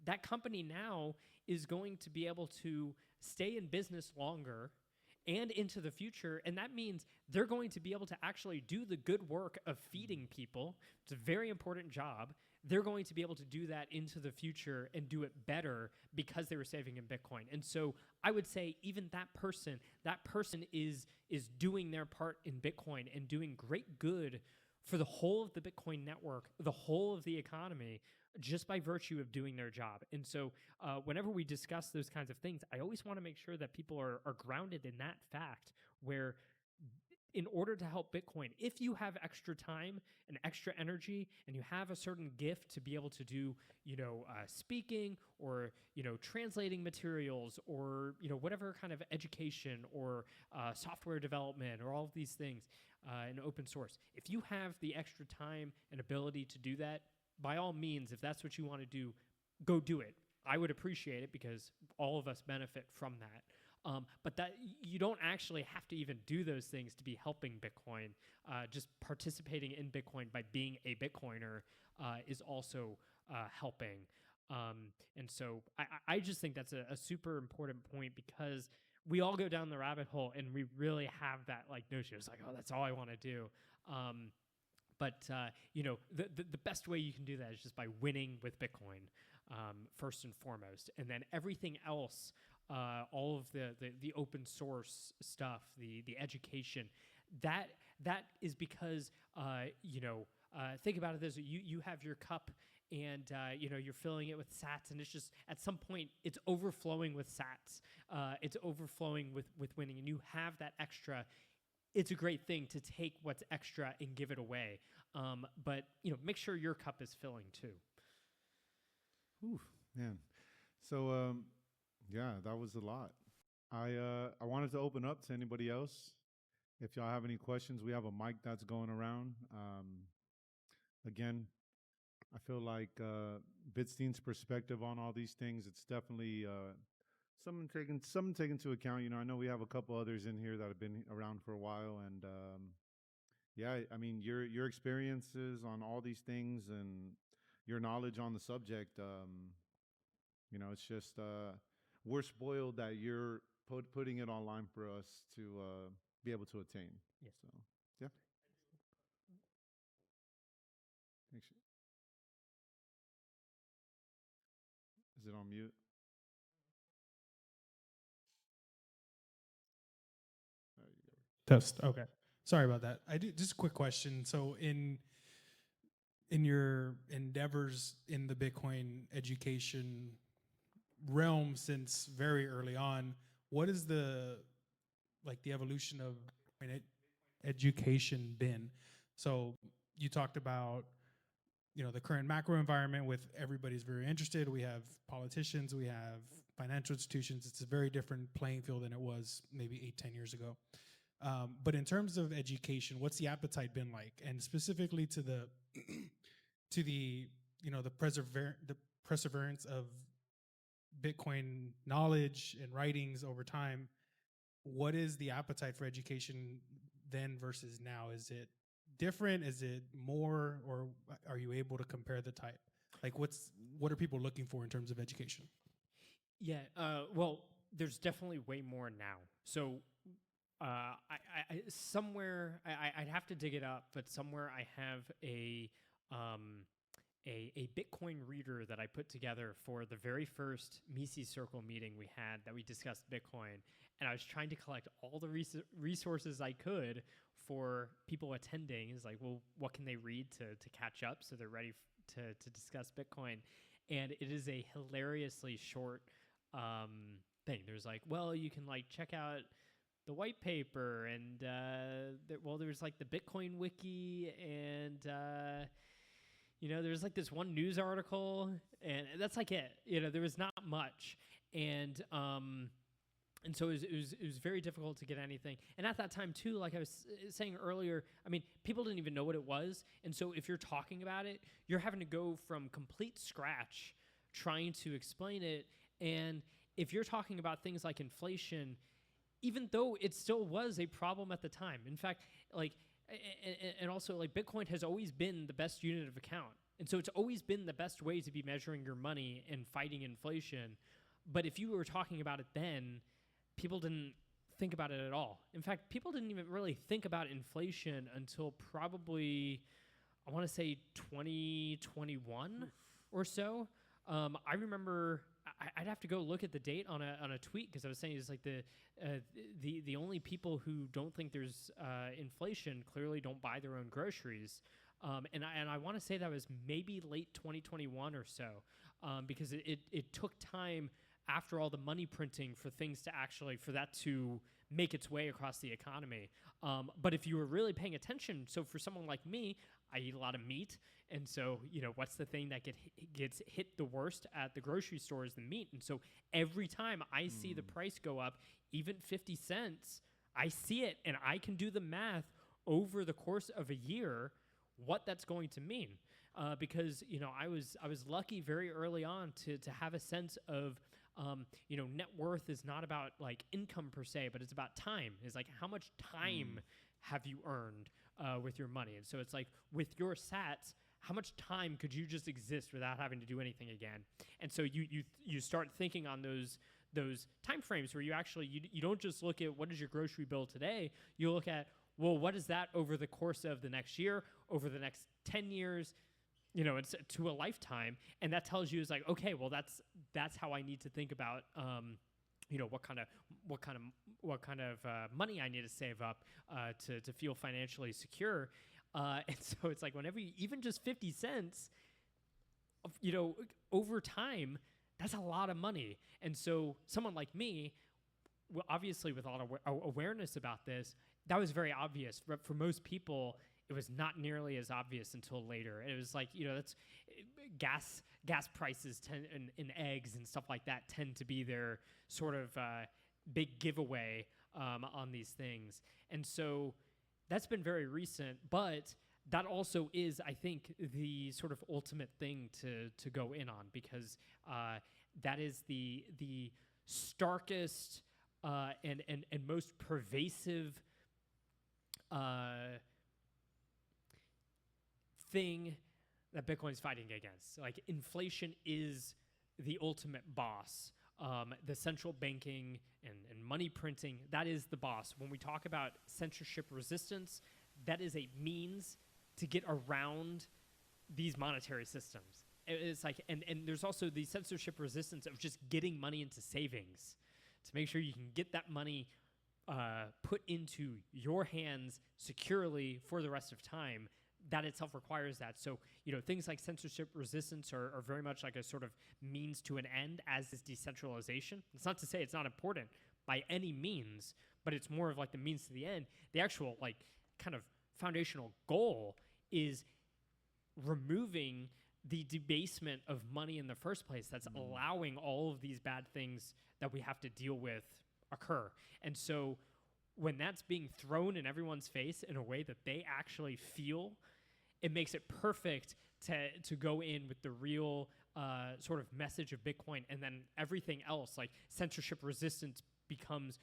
That company now is going to be able to stay in business longer and into the future, and that means they're going to be able to actually do the good work of feeding people. It's a very important job. They're going to be able to do that into the future and do it better because they were saving in Bitcoin. And so I would say even that person is doing their part in Bitcoin and doing great good for the whole of the Bitcoin network, the whole of the economy, just by virtue of doing their job. And so whenever we discuss those kinds of things, I always want to make sure that people are grounded in that fact, where in order to help Bitcoin, if you have extra time and extra energy and you have a certain gift to be able to do, speaking or, translating materials or, whatever kind of education or software development or all of these things in open source, if you have the extra time and ability to do that, by all means, if that's what you want to do, go do it. I would appreciate it, because all of us benefit from that. But that you don't actually have to even do those things to be helping Bitcoin. Just participating in Bitcoin by being a Bitcoiner is also helping. And so I just think that's a super important point, because we all go down the rabbit hole and we really have that notion. It's like, oh, that's all I want to do. But the best way you can do that is just by winning with Bitcoin, first and foremost, and then everything else, all of the open source stuff, the education, that is because think about it as you have your cup, and you're filling it with sats, and it's just at some point it's overflowing with sats, it's overflowing with winning, and you have that extra. It's a great thing to take what's extra and give it away, but make sure your cup is filling too. Ooh, man. So yeah, that was a lot. I wanted to open up to anybody else. If y'all have any questions, we have a mic that's going around. Again, I feel like Bitstein's perspective on all these things, it's definitely something taken into account. You know, I know we have a couple others in here that have been around for a while, and yeah, I mean your experiences on all these things and your knowledge on the subject. You know, it's just we're spoiled that you're putting it online for us to be able to attain. Yes. So yeah, thanks. Is it on mute? There you go. Test. Okay. Sorry about that. I do just a quick question. So in your endeavors in the Bitcoin education realm since very early on, what is the evolution of Bitcoin education been? So you talked about the current macro environment with everybody's very interested. We have politicians, we have financial institutions. It's a very different playing field than it was maybe 8-10 years ago. But in terms of education, what's the appetite been like? And specifically to the to the the perseverance of Bitcoin knowledge and writings over time, what is the appetite for education then versus now? Is it different? Is it more, or are you able to compare the type? Like, what are people looking for in terms of education? Yeah. Well, there's definitely way more now. So, somewhere I'd have to dig it up, but somewhere I have um, a Bitcoin reader that I put together for the very first Mises Circle meeting we had that we discussed Bitcoin, and I was trying to collect all the resources I could for people attending. Is like, well, what can they read to catch up so they're ready to discuss Bitcoin? And it is a hilariously short thing. There's like, well, you can like check out the white paper, and there's like the Bitcoin wiki, and there's like this one news article, and that's like it. There was not much, and so it was very difficult to get anything. And at that time too, like I was saying earlier, I mean, people didn't even know what it was, and so if you're talking about it, you're having to go from complete scratch trying to explain it. And if you're talking about things like inflation, even though it still was a problem at the time, in fact, like, and also like Bitcoin has always been the best unit of account. And so it's always been the best way to be measuring your money and fighting inflation. But if you were talking about it then, people didn't think about it at all. In fact, people didn't even really think about inflation until probably, I want to say 2021 or so. I remember I'd have to go look at the date on a tweet, because I was saying it's like the only people who don't think there's inflation clearly don't buy their own groceries, and I want to say that was maybe late 2021 or so, because it took time after all the money printing for things to actually, for that to make its way across the economy. But if you were really paying attention, so for someone like me, I eat a lot of meat. And so, what's the thing that gets hit the worst at the grocery store is the meat. And so every time I see the price go up, even 50 cents, I see it and I can do the math over the course of a year what that's going to mean. Because, I was lucky very early on to have a sense of, net worth is not about like income per se, but it's about time. It's like, how much time have you earned with your money? And so it's like, with your sats, how much time could you just exist without having to do anything again? And so you start thinking on those time frames where you actually, you don't just look at what is your grocery bill today. You look at, well, what is that over the course of the next year, over the next 10 years, it's to a lifetime. And that tells you, is like, okay, well, that's how I need to think about, what kind of money I need to save up to feel financially secure. And so it's like, whenever you, even just 50 cents, over time, that's a lot of money. And so someone like me, well, obviously with a lot of awareness about this, that was very obvious. But for most people, it was not nearly as obvious until later. It was like, that's gas prices and eggs and stuff like that tend to be their sort of big giveaway on these things. And so that's been very recent, but that also is, I think, the sort of ultimate thing to go in on, because that is the starkest and most pervasive thing that Bitcoin's fighting against. Like, inflation is the ultimate boss. The central banking and money printing, that is the boss. When we talk about censorship resistance, that is a means to get around these monetary systems. It's like, and there's also the censorship resistance of just getting money into savings to make sure you can get that money put into your hands securely for the rest of time. That itself requires that. So, things like censorship resistance are very much like a sort of means to an end, as is decentralization. It's not to say it's not important by any means, but it's more of like the means to the end. The actual, like, kind of foundational goal is removing the debasement of money in the first place that's allowing all of these bad things that we have to deal with occur. And so when that's being thrown in everyone's face in a way that they actually feel, it makes it perfect to go in with the real sort of message of Bitcoin, and then everything else, like censorship resistance, becomes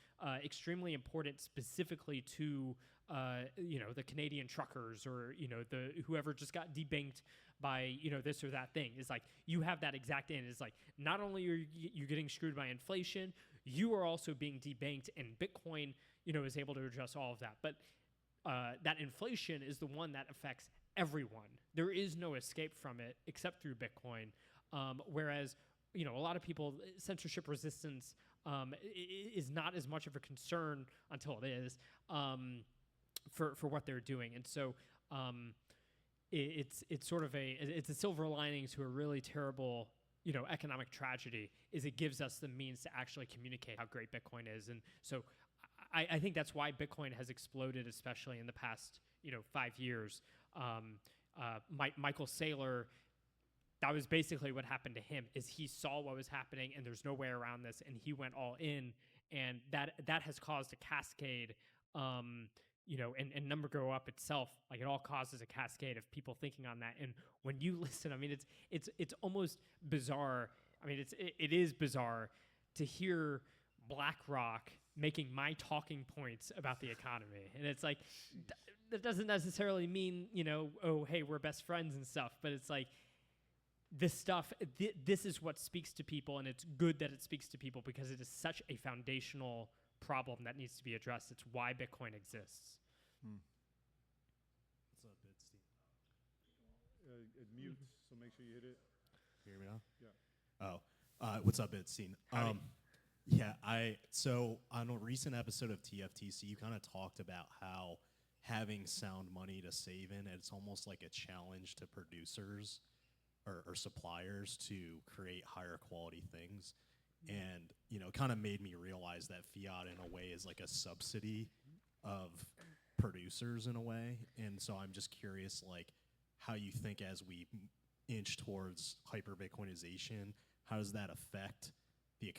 extremely important specifically to the Canadian truckers, or the whoever just got debanked by this or that thing. Is like, you have that exact end. It's like, not only are you getting screwed by inflation, you are also being debanked, and Bitcoin is able to address all of that. But that inflation is the one that affects everyone. There is no escape from it except through Bitcoin. Whereas a lot of people, censorship resistance is not as much of a concern until it is for what they're doing. And so it's sort of it's a silver lining to a really terrible economic tragedy, is it gives us the means to actually communicate how great Bitcoin is. And so I think that's why Bitcoin has exploded, especially in the past 5 years. Michael Saylor, that was basically what happened to him, is he saw what was happening and there's no way around this, and he went all in, and that has caused a cascade, and number go up itself. Like, it all causes a cascade of people thinking on that. And when you listen, I mean, it's almost bizarre. I mean, it is bizarre to hear BlackRock making my talking points about the economy. And it's like, that doesn't necessarily mean, oh, hey, we're best friends and stuff, but it's like, this stuff, this is what speaks to people, and it's good that it speaks to people because it is such a foundational problem that needs to be addressed. It's why Bitcoin exists. What's up, Bitstein? It mutes, so make sure you hit it. Can you hear me now? Yeah. Oh, what's up, Bitstein? Howdy. So on a recent episode of TFTC, you kind of talked about how having sound money to save in, it's almost like a challenge to producers or suppliers to create higher quality things. And, kind of made me realize that fiat in a way is like a subsidy of producers in a way. And so I'm just curious, like, how you think as we inch towards hyper-Bitcoinization, how does that affect the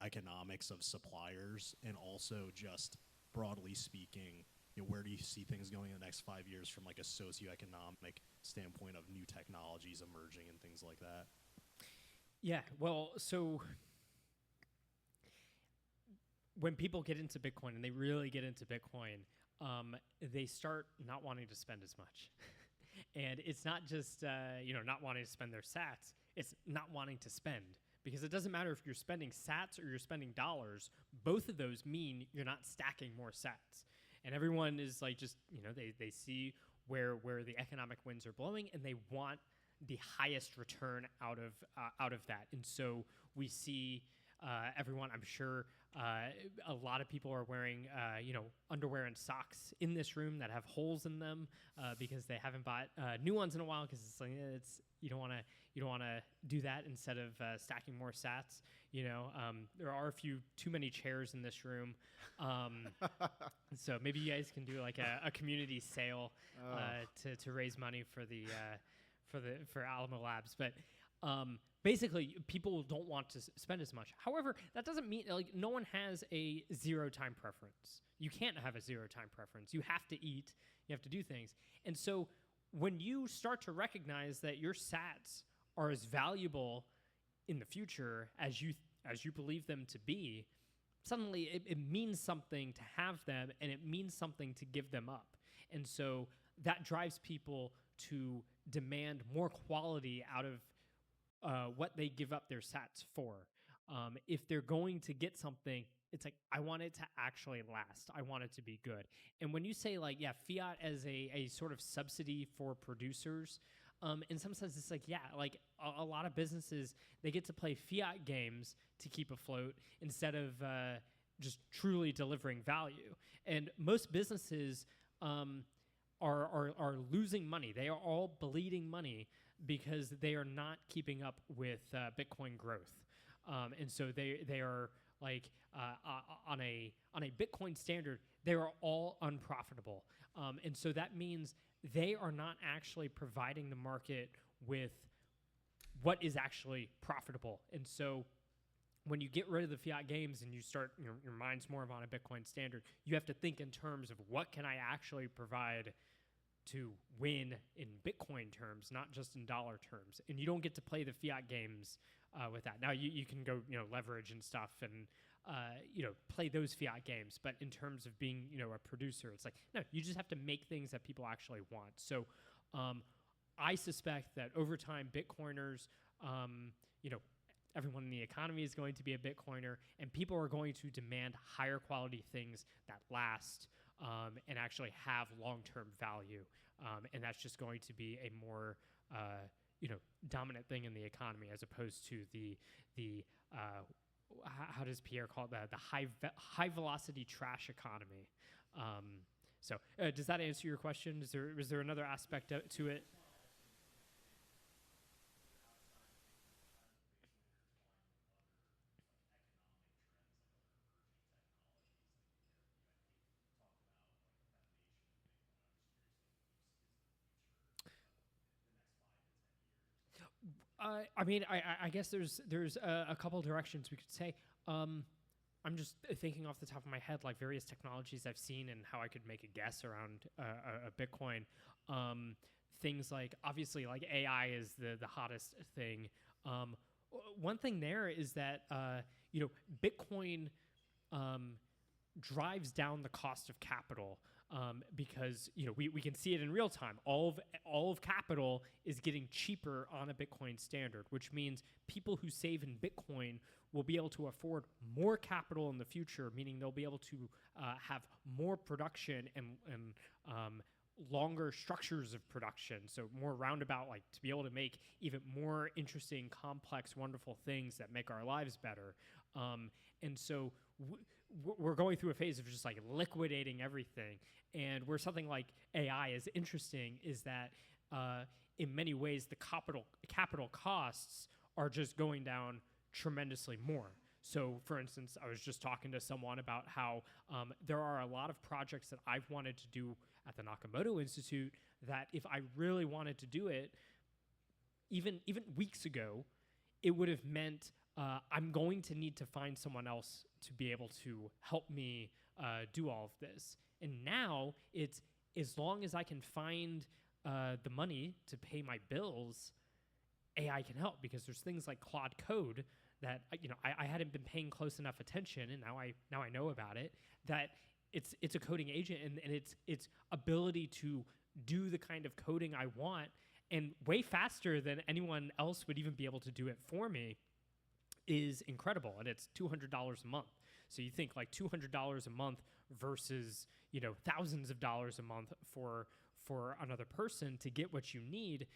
economics of suppliers? And also, just broadly speaking, where do you see things going in the next 5 years from like a socioeconomic standpoint of new technologies emerging and things like that? Yeah, well, so when people get into Bitcoin, and they really get into Bitcoin, they start not wanting to spend as much. And it's not just not wanting to spend their sats, it's not wanting to spend. Because it doesn't matter if you're spending sats or you're spending dollars, both of those mean you're not stacking more sats. And everyone is like, just, they see where the economic winds are blowing, and they want the highest return out of that. And so we see everyone, I'm sure a lot of people are wearing underwear and socks in this room that have holes in them because they haven't bought new ones in a while, because it's like, you don't want to do that instead of stacking more sats. There are a few too many chairs in this room, so maybe you guys can do like a community sale to raise money for Alamo Labs. But basically, people don't want to spend as much. However, that doesn't mean, like, no one has a zero time preference. You can't have a zero time preference. You have to eat. You have to do things. And so when you start to recognize that your sats are as valuable in the future as you as you believe them to be, suddenly it means something to have them, and it means something to give them up. And so that drives people to demand more quality out of what they give up their sats for. If they're going to get something, it's like, I want it to actually last. I want it to be good. And when you say, like, yeah, fiat as a sort of subsidy for producers, in some sense, it's like, yeah, like a lot of businesses, they get to play fiat games to keep afloat instead of just truly delivering value. And most businesses are losing money. They are all bleeding money because they are not keeping up with Bitcoin growth. And so they are like on a Bitcoin standard, they are all unprofitable. And so that means they are not actually providing the market with what is actually profitable. And so when you get rid of the fiat games and you start, your mind's more on a Bitcoin standard, you have to think in terms of what can I actually provide to win in Bitcoin terms, not just in dollar terms. And you don't get to play the fiat games with that. Now you can go, leverage and stuff and, play those fiat games. But in terms of being, a producer, it's like, no, you just have to make things that people actually want. So I suspect that over time, Bitcoiners, everyone in the economy is going to be a Bitcoiner, and people are going to demand higher quality things that last and actually have long-term value. And that's just going to be a more, dominant thing in the economy as opposed to the how does Pierre call it, the high velocity trash economy. So does that answer your question? Was there another aspect to it? I guess there's a couple directions we could say. I'm just thinking off the top of my head, like various technologies I've seen and how I could make a guess around a Bitcoin. Things like, obviously, like AI is the hottest thing. One thing there is that Bitcoin drives down the cost of capital. Because we can see it in real time. All of capital is getting cheaper on a Bitcoin standard, which means people who save in Bitcoin will be able to afford more capital in the future, meaning they'll be able to have more production and longer structures of production, so more roundabout, like to be able to make even more interesting, complex, wonderful things that make our lives better. And so we're going through a phase of just like liquidating everything. And where something like AI is interesting is that in many ways the capital costs are just going down tremendously more. So, for instance, I was just talking to someone about how there are a lot of projects that I've wanted to do at the Nakamoto Institute that if I really wanted to do it, even weeks ago, it would have meant I'm going to need to find someone else to be able to help me do all of this. And now it's, as long as I can find the money to pay my bills, AI can help, because there's things like Claude Code that I hadn't been paying close enough attention, and now I know about it. That it's a coding agent, and its ability to do the kind of coding I want, and way faster than anyone else would even be able to do it for me, is incredible. And it's $200 a month. So you think like $200 a month versus thousands of dollars a month for another person to get what you need.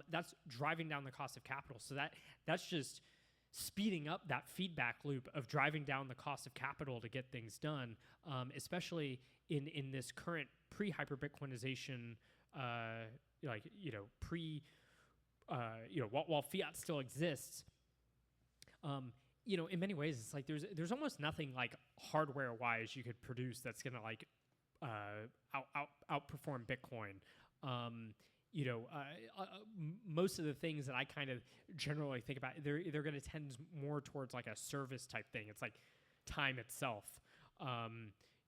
That's driving down the cost of capital. So that's just speeding up that feedback loop of driving down the cost of capital to get things done, especially in this current pre-hyper Bitcoinization, while fiat still exists. In many ways, it's like there's almost nothing like hardware-wise you could produce that's gonna like outperform Bitcoin. Most of the things that I kind of generally think about, they're going to tend more towards like a service type thing. It's like time itself.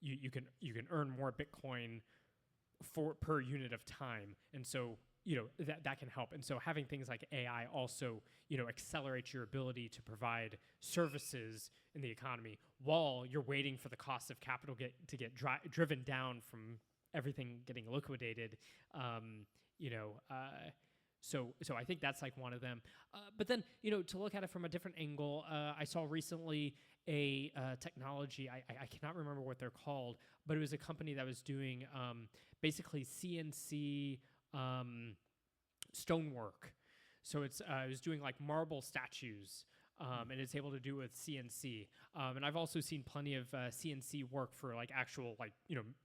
You can earn more Bitcoin per unit of time, and so that can help. And so having things like AI also, accelerates your ability to provide services in the economy while you're waiting for the cost of capital to get driven down from everything getting liquidated. So I think that's like one of them. But then, to look at it from a different angle, I saw recently a technology, I cannot remember what they're called, but it was a company that was doing basically CNC stonework. So it was doing like marble statues, and it's able to do with CNC. And I've also seen plenty of CNC work for like actual like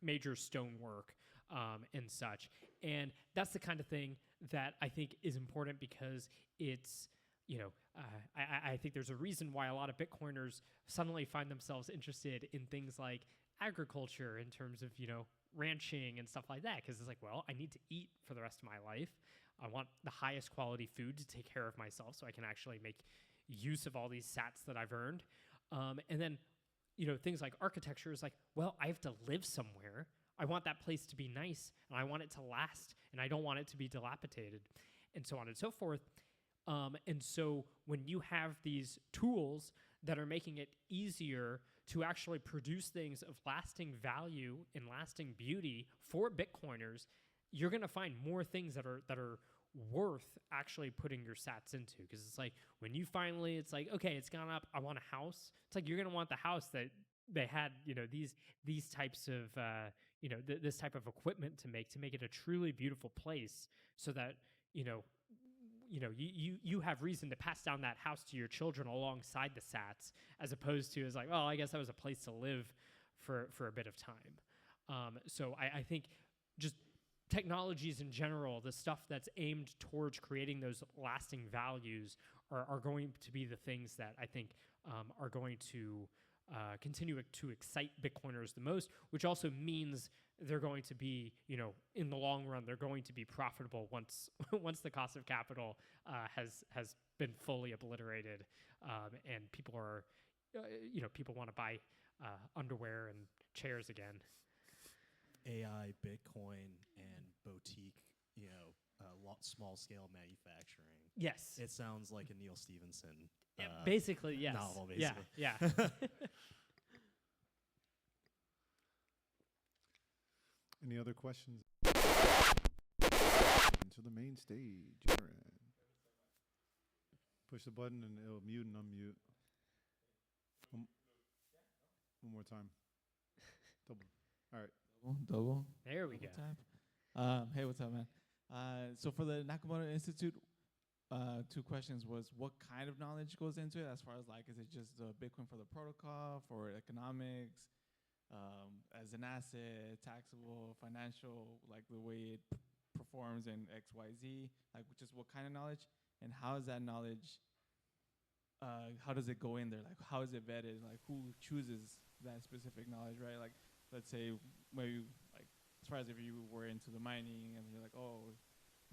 major stonework and such. And that's the kind of thing that I think is important because it's I think there's a reason why a lot of Bitcoiners suddenly find themselves interested in things like agriculture in terms of ranching and stuff like that, because it's like, well, I need to eat for the rest of my life. I want the highest quality food to take care of myself so I can actually make use of all these sats that I've earned. And then, things like architecture is like, well, I have to live somewhere. I want that place to be nice, and I want it to last, and I don't want it to be dilapidated, and so on and so forth. And so when you have these tools that are making it easier to actually produce things of lasting value and lasting beauty for Bitcoiners, you're going to find more things that are worth actually putting your sats into. Because it's like when you finally, it's like, okay, it's gone up, I want a house. It's like you're going to want the house that they had, these types of, this type of equipment to make it a truly beautiful place, so that you have reason to pass down that house to your children alongside the sats, as opposed to as like, well, I guess that was a place to live for a bit of time. So I think just technologies in general, the stuff that's aimed towards creating those lasting values are going to be the things that I think are going to continue to excite Bitcoiners the most, which also means they're going to be, in the long run, they're going to be profitable once the cost of capital has been fully obliterated, and people are, people want to buy underwear and chairs again. AI, Bitcoin, and boutique, small scale manufacturing. Yes. It sounds like a Neil Stephenson basically, yes. novel, basically. Yeah. Any other questions? Into the main stage, Aaron. Push the button and it'll mute and unmute. One more time. Double. All right. Double. There we go. Time. Hey, what's up, man? So for the Nakamoto Institute, 2 questions was, what kind of knowledge goes into it, as far as like, is it just Bitcoin for the protocol, for economics, as an asset, taxable, financial, like the way it performs in XYZ, like just what kind of knowledge, and how is that knowledge, how does it go in there? Like, how is it vetted? Like, who chooses that specific knowledge, right? Like, let's say maybe, like, as far as if you were into the mining and you're like, oh,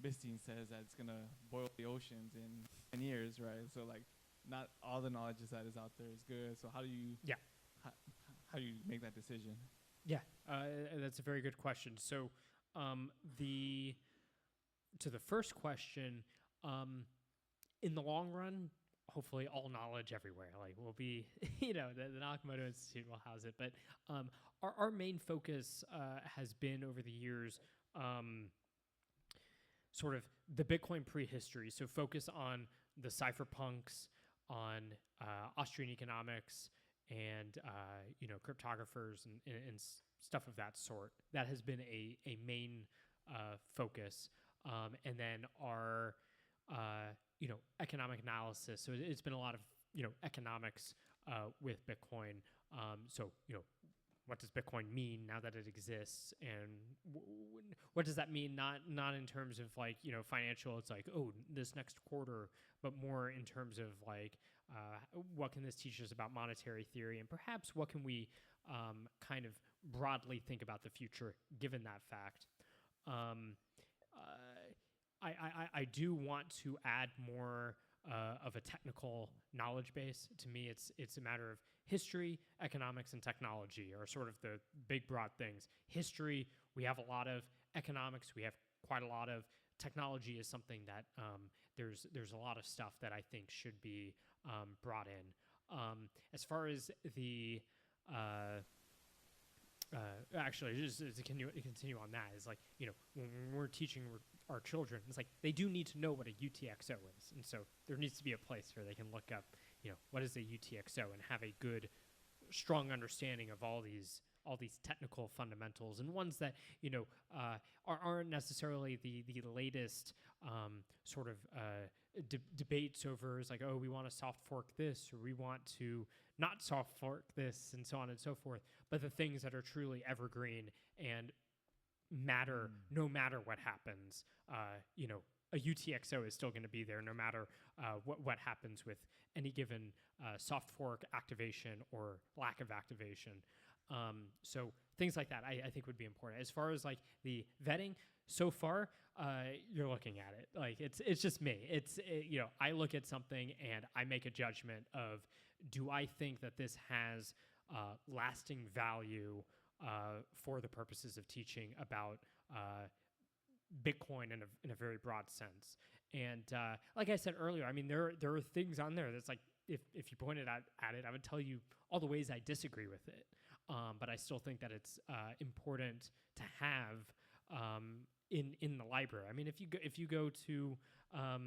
Bitstein says that it's gonna boil the oceans in 10 years, right? So like, not all the knowledge that is out there is good. So how do you how do you make that decision? Yeah, that's a very good question. So to the first question, in the long run, hopefully all knowledge everywhere. Like, we'll be, the Nakamoto Institute will house it. But our main focus has been over the years sort of the Bitcoin prehistory. So focus on the cypherpunks, on Austrian economics, and cryptographers and stuff of that sort. That has been a main focus. And then our economic analysis. So it's been a lot of economics with Bitcoin. So what does Bitcoin mean now that it exists, and what does that mean? Not in terms of like financial. It's like, oh, this next quarter, but more in terms of like what can this teach us about monetary theory, and perhaps what can we kind of broadly think about the future given that fact. I do want to add more of a technical knowledge base. To me, it's a matter of history, economics, and technology are sort of the big broad things. History, we have a lot of. Economics, we have quite a lot of. technology is something that there's a lot of stuff that I think should be brought in. As far as the actually, just to continue on that, is like, you know, when we're teaching our children, it's like they do need to know what a UTXO is, and so there needs to be a place where they can look up, you know, what is a UTXO and have a good, strong understanding of all these technical fundamentals, and ones that, you know, aren't necessarily the latest sort of debates over, is like, oh, we want to soft fork this, or we want to not soft fork this, and so on and so forth, but the things that are truly evergreen and matter no matter what happens. You know, a UTXO is still going to be there no matter what happens with any given soft fork activation or lack of activation. So things like that I think would be important. As far as like the vetting, so far you're looking at it like it's just me. You know, I look at something and I make a judgment of, do I think that this has lasting value for the purposes of teaching about Bitcoin in a very broad sense. And like I said earlier, I mean, there are things on there that's like, if you pointed at it, I would tell you all the ways I disagree with it. But I still think that it's important to have in the library. I mean, if you go to I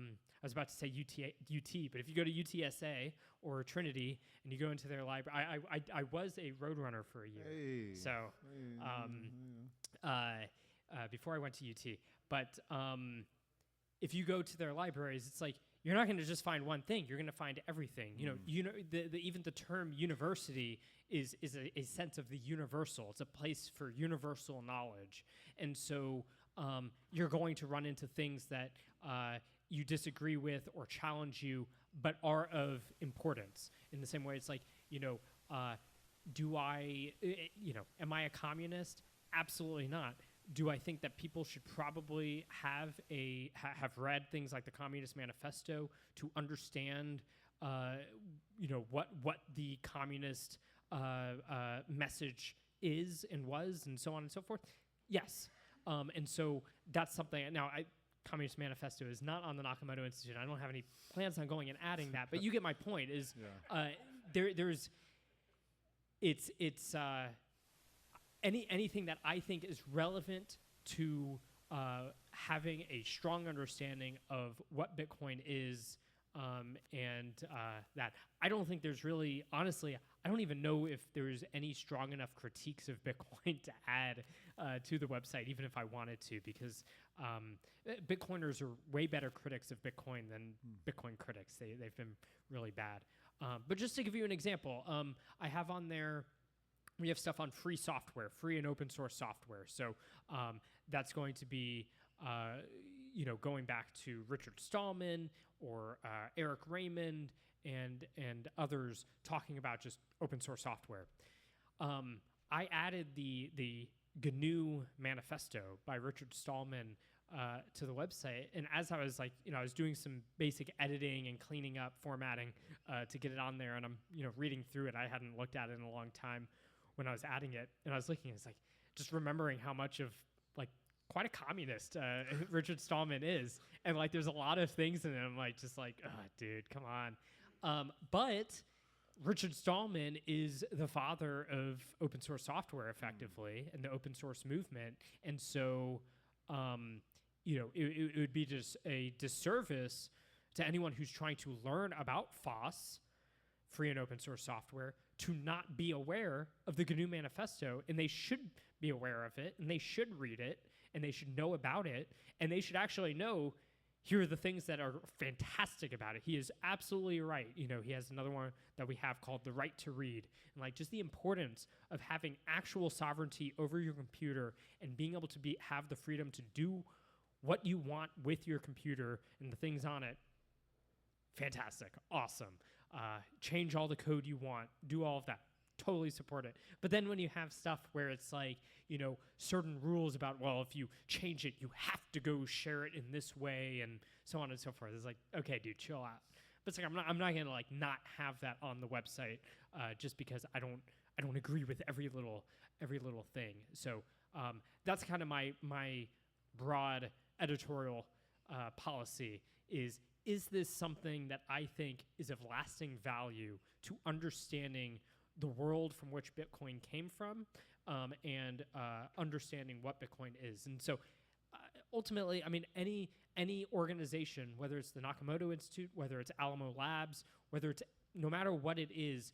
was about to say UT, but if you go to UTSA or Trinity and you go into their library, I was a Roadrunner for a year. Hey. So before I went to UT, but if you go to their libraries, it's like you're not going to just find one thing. You're going to find everything. You know, even the term university is a sense of the universal. It's a place for universal knowledge, and so you're going to run into things that you disagree with or challenge you, but are of importance. In the same way, it's like, you know, am I a communist? Absolutely not. Do I think that people should probably have read things like the Communist Manifesto to understand, you know, what the communist message is and was, and so on and so forth? Yes. And so that's something. Now, Communist Manifesto is not on the Nakamoto Institute. I don't have any plans on going and adding that, but you get my point. Is anything that I think is relevant to having a strong understanding of what Bitcoin is, and that I don't think there's really, honestly, I don't even know if there's any strong enough critiques of Bitcoin to add to the website, even if I wanted to, because Bitcoiners are way better critics of Bitcoin than Bitcoin critics. They've been really bad. But just to give you an example, I have on there, we have stuff on free software, free and open source software. So that's going to be, you know, going back to Richard Stallman or Eric Raymond and others talking about just open source software. I added the GNU Manifesto by Richard Stallman to the website, and as I was like, you know, I was doing some basic editing and cleaning up, formatting to get it on there, and I'm, you know, reading through it. I hadn't looked at it in a long time when I was adding it, and I was looking, it's like just remembering how much of like quite a communist Richard Stallman is, and like there's a lot of things in it. I'm like, just like, oh, dude, come on. But Richard Stallman is the father of open source software, effectively, and the open source movement, and so you know, it would be just a disservice to anyone who's trying to learn about FOSS, free and open source software, to not be aware of the GNU Manifesto, and they should be aware of it, and they should read it, and they should know about it, and they should actually know, here are the things that are fantastic about it. He is absolutely right. You know, he has another one that we have called The Right to Read, and like just the importance of having actual sovereignty over your computer and being able to have the freedom to do what you want with your computer and the things on it. Fantastic. Awesome. Change all the code you want. Do all of that. Totally support it. But then when you have stuff where it's like, you know, certain rules about, well, if you change it, you have to go share it in this way and so on and so forth. It's like, okay, dude, chill out. But it's like, I'm not going to like not have that on the website just because I don't agree with every little thing. So that's kind of my broad editorial policy is this something that I think is of lasting value to understanding the world from which Bitcoin came from, and understanding what Bitcoin is. And so ultimately, I mean, any organization, whether it's the Nakamoto Institute, whether it's Alamo Labs, whether it's no matter what it is,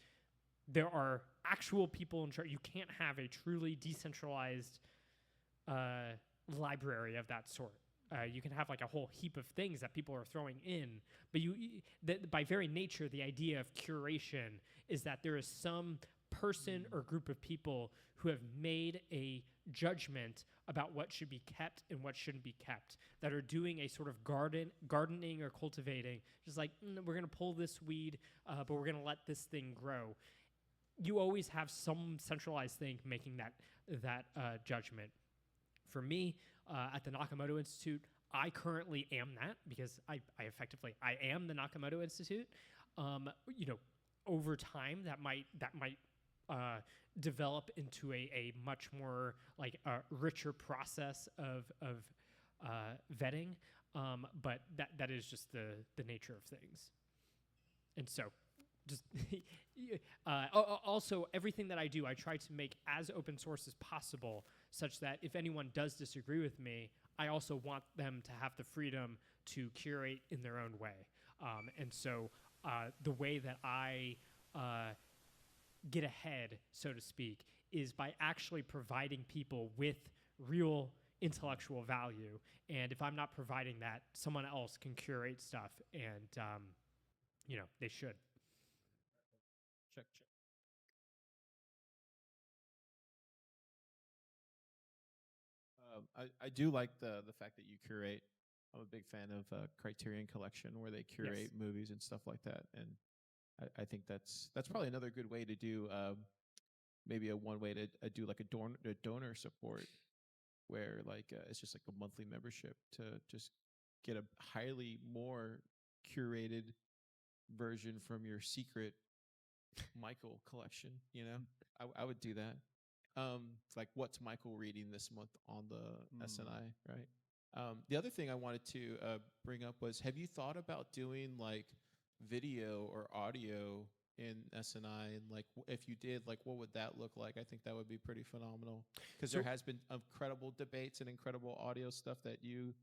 there are actual people in charge. You can't have a truly decentralized library of that sort. You can have like a whole heap of things that people are throwing in, but by very nature, the idea of curation is that there is some person or group of people who have made a judgment about what should be kept and what shouldn't be kept, that are doing a sort of gardening or cultivating, just like, we're going to pull this weed, but we're going to let this thing grow. You always have some centralized thing making that judgment. For me, at the Nakamoto Institute, I currently am that, because I effectively am the Nakamoto Institute. Over time that might develop into a much more like a richer process of vetting, but that is just the nature of things. And so just also everything that I do, I try to make as open source as possible, such that if anyone does disagree with me, I also want them to have the freedom to curate in their own way. And so the way that I get ahead, so to speak, is by actually providing people with real intellectual value. And if I'm not providing that, someone else can curate stuff, and they should. Check. I do like the fact that you curate. I'm a big fan of Criterion Collection, where they curate movies and stuff like that, and I think that's probably another good way to do maybe one way to do like a donor support, where like it's just like a monthly membership to just get a highly more curated version from your secret Micheal collection. I would do that. It's like, what's Micheal reading this month on the SNI, right? The other thing I wanted to bring up was, have you thought about doing like video or audio in SNI? And like, if you did, like, what would that look like? I think that would be pretty phenomenal, because there has been incredible debates and incredible audio stuff that you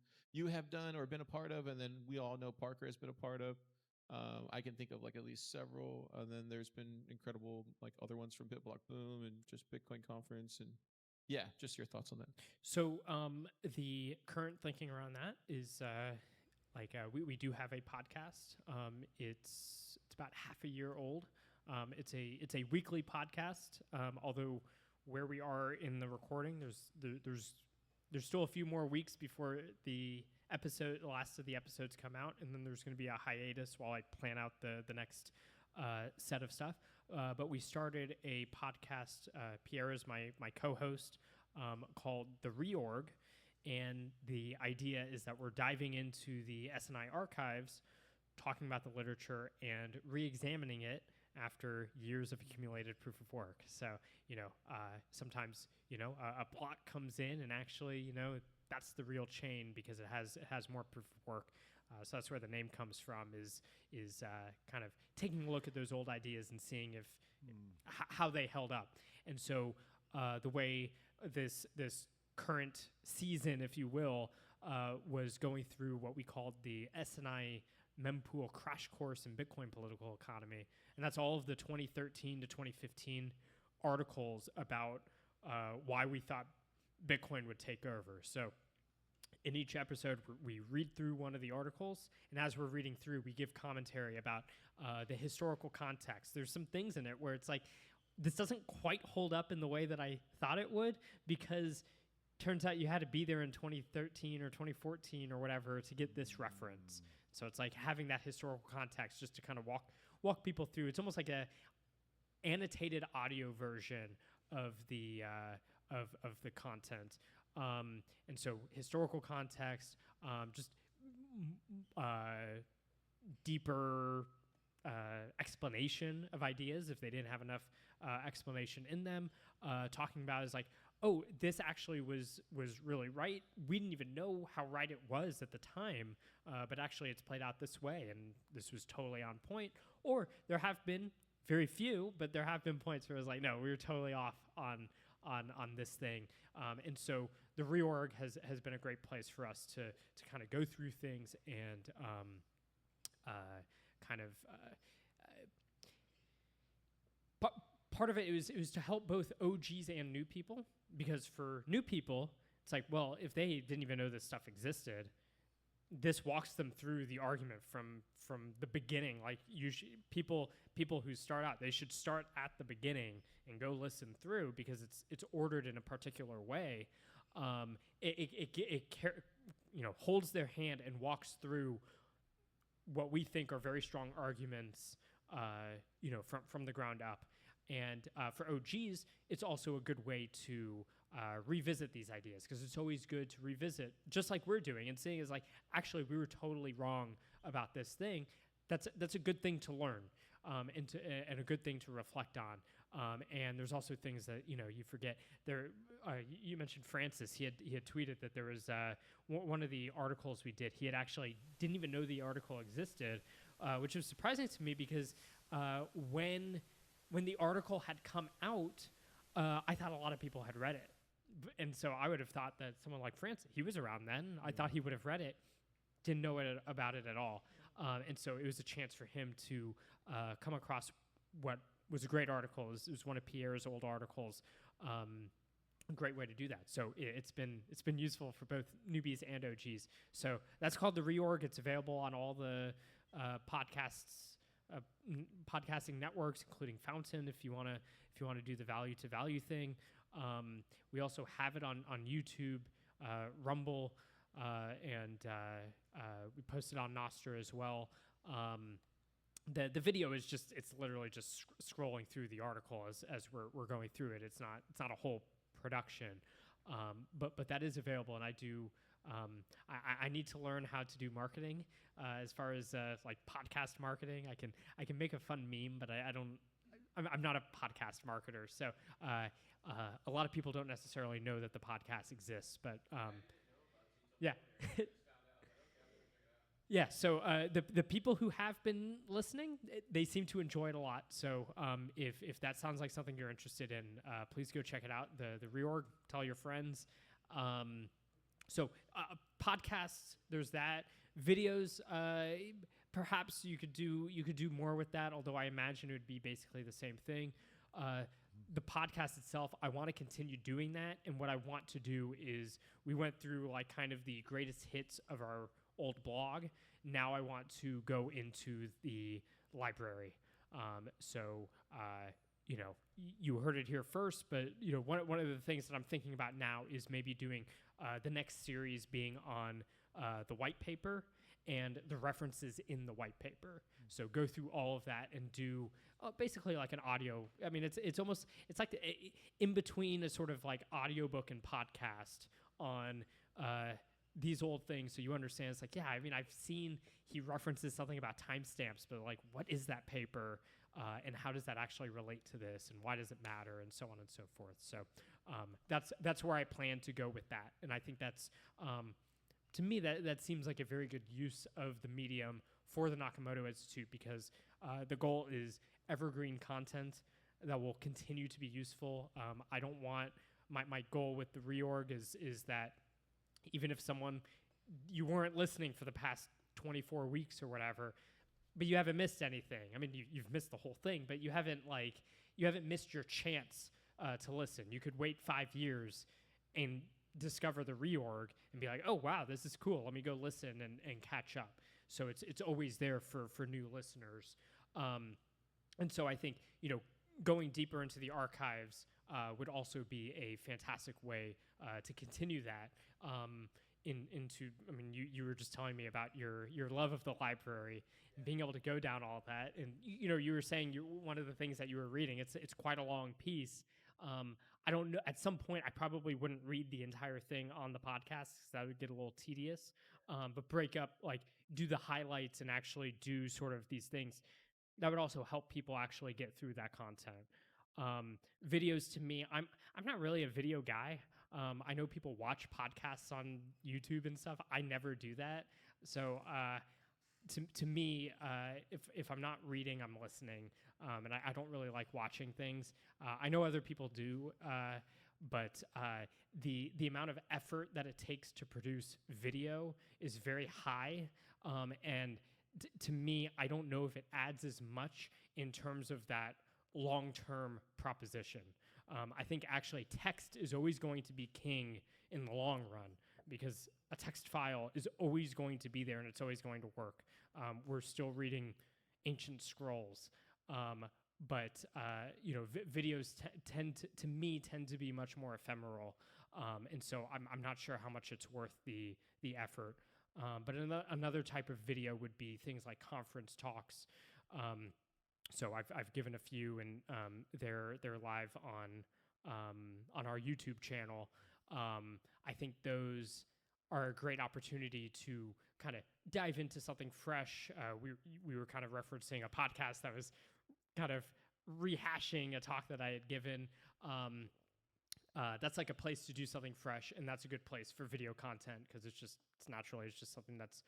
have done or been a part of, and then we all know Parker has been a part of. I can think of like at least several, and then there's been incredible like other ones from BitBlock Boom and just Bitcoin Conference, and yeah, just your thoughts on that. So the current thinking around that is we do have a podcast. It's about half a year old. It's a weekly podcast. Although where we are in the recording, there's still a few more weeks before the last of the episodes come out, and then there's going to be a hiatus while I plan out the next set of stuff. But we started a podcast. Pierre is my co-host, called The Reorg, and the idea is that we're diving into the SNI archives, talking about the literature and re-examining it after years of accumulated proof of work. So, sometimes, a plot comes in and actually, that's the real chain, because it has more proof of work. So that's where the name comes from, is kind of taking a look at those old ideas and seeing if how they held up. And so the way this current season, if you will, was going through what we called the SNI mempool crash course in Bitcoin political economy. And that's all of the 2013 to 2015 articles about why we thought Bitcoin would take over. So in each episode, we read through one of the articles, and as we're reading through, we give commentary about the historical context. There's some things in it where it's like, this doesn't quite hold up in the way that I thought it would, because turns out you had to be there in 2013 or 2014 or whatever to get this reference. So it's like having that historical context just to kind of walk people through. It's almost like a annotated audio version of the content. And so historical context, just deeper explanation of ideas if they didn't have enough explanation in them. Talking about is like, oh, this actually was really right. We didn't even know how right it was at the time, but actually it's played out this way, and this was totally on point. Or there have been very few, but there have been points where it was like, no, we were totally off on this thing. And so the reorg has been a great place for us to kind of go through things and kind of. Part of it was to help both OGs and new people, because for new people, it's like, well, if they didn't even know this stuff existed, this walks them through the argument from the beginning. Like people who start out, they should start at the beginning and go listen through, because it's ordered in a particular way. It holds their hand and walks through what we think are very strong arguments, from the ground up. And for OGs, it's also a good way to revisit these ideas, because it's always good to revisit, just like we're doing, and seeing is like, actually, we were totally wrong about this thing. That's a good thing to learn, and a good thing to reflect on. And there's also things that you forget. There, you mentioned Francis. He had tweeted that there was one of the articles we did. He had actually didn't even know the article existed, which was surprising to me, because when the article had come out, I thought a lot of people had read it. And so I would have thought that someone like Francis, he was around then, I thought he would have read it, didn't know about it at all. And so it was a chance for him to come across what was a great article. It was one of Pierre's old articles. A great way to do that. So it's been useful for both newbies and OGs. So that's called the reorg. It's available on all the podcasting networks, including Fountain, if you want to do the value to value thing. We also have it on YouTube, Rumble, and we post it on Nostr as well. The video is it's literally just scrolling through the article as we're going through it. It's not a whole production, but that is available, and I do. I need to learn how to do marketing, as far as like podcast marketing. I can make a fun meme, but I don't. I'm not a podcast marketer, so a lot of people don't necessarily know that the podcast exists. But yeah, yeah. So the people who have been listening, they seem to enjoy it a lot. So if that sounds like something you're interested in, please go check it out. The reorg. Tell your friends. So podcasts, there's that. Videos, perhaps you could do more with that, although I imagine it would be basically the same thing. The podcast itself, I want to continue doing that, and what I want to do is, we went through like kind of the greatest hits of our old blog. Now I want to go into the library. You heard it here first, but one of the things that I'm thinking about now is maybe doing the next series being on the white paper and the references in the white paper. So go through all of that and do basically like an audio. I mean, it's like in between a sort of like audiobook and podcast on these old things, so you understand. It's like, yeah, I mean, I've seen he references something about timestamps, but like, what is that paper? And how does that actually relate to this, and why does it matter, and so on and so forth. So that's where I plan to go with that, and I think that's to me that seems like a very good use of the medium for the Nakamoto Institute, because the goal is evergreen content that will continue to be useful. I don't want my goal with the reorg is that even if you weren't listening for the past 24 weeks or whatever, but you haven't missed anything. I mean, you've missed the whole thing, but you haven't missed your chance to listen. You could wait 5 years and discover the reorg and be like, oh wow, this is cool. Let me go listen and catch up. So it's always there for new listeners. And so I think going deeper into the archives would also be a fantastic way to continue that. I mean, you were just telling me about your love of the library and being able to go down all that, and you were saying one of the things that you were reading. It's quite a long piece. I don't know. At some point, I probably wouldn't read the entire thing on the podcast because that would get a little tedious. But break up, like do the highlights and actually do sort of these things. That would also help people actually get through that content. Videos to me, I'm not really a video guy. I know people watch podcasts on YouTube and stuff. I never do that. So to me, if I'm not reading, I'm listening, and I don't really like watching things. I know other people do, but the amount of effort that it takes to produce video is very high, and to me, I don't know if it adds as much in terms of that long-term proposition. I think actually text is always going to be king in the long run because a text file is always going to be there and it's always going to work. We're still reading ancient scrolls, but videos tend to be much more ephemeral, and so I'm not sure how much it's worth the effort. But another type of video would be things like conference talks. So I've given a few, and they're live on our YouTube channel. I think those are a great opportunity to kind of dive into something fresh. We were kind of referencing a podcast that was kind of rehashing a talk that I had given. That's like a place to do something fresh, and that's a good place for video content because it's just something that's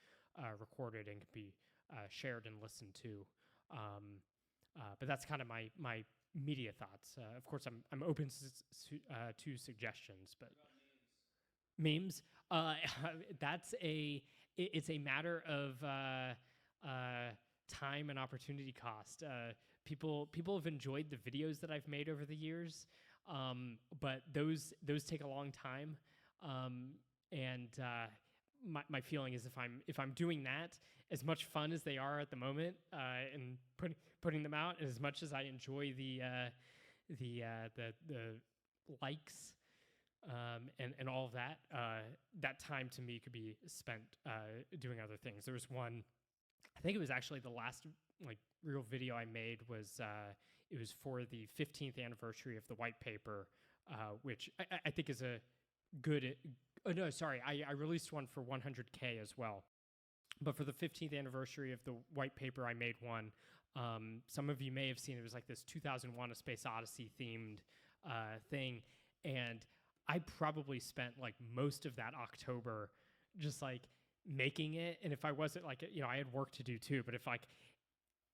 recorded and can be shared and listened to. But that's kind of my media thoughts. Of course, I'm open to suggestions, but memes. It's a matter of time and opportunity cost. People have enjoyed the videos that I've made over the years, but those take a long time. And my feeling is if I'm doing that, as much fun as they are at the moment, and putting them out, as much as I enjoy the likes and all of that, that time to me could be spent doing other things. There was one, I think it was actually the last like real video I made was it was for the 15th anniversary of the white paper, which I think is a good. Oh no, sorry, I released one for 100K as well. But for the 15th anniversary of the white paper, I made one. Some of you may have seen it was like this 2001: A Space Odyssey themed thing, and I probably spent like most of that October just like making it. And if I wasn't like, I had work to do too, but if like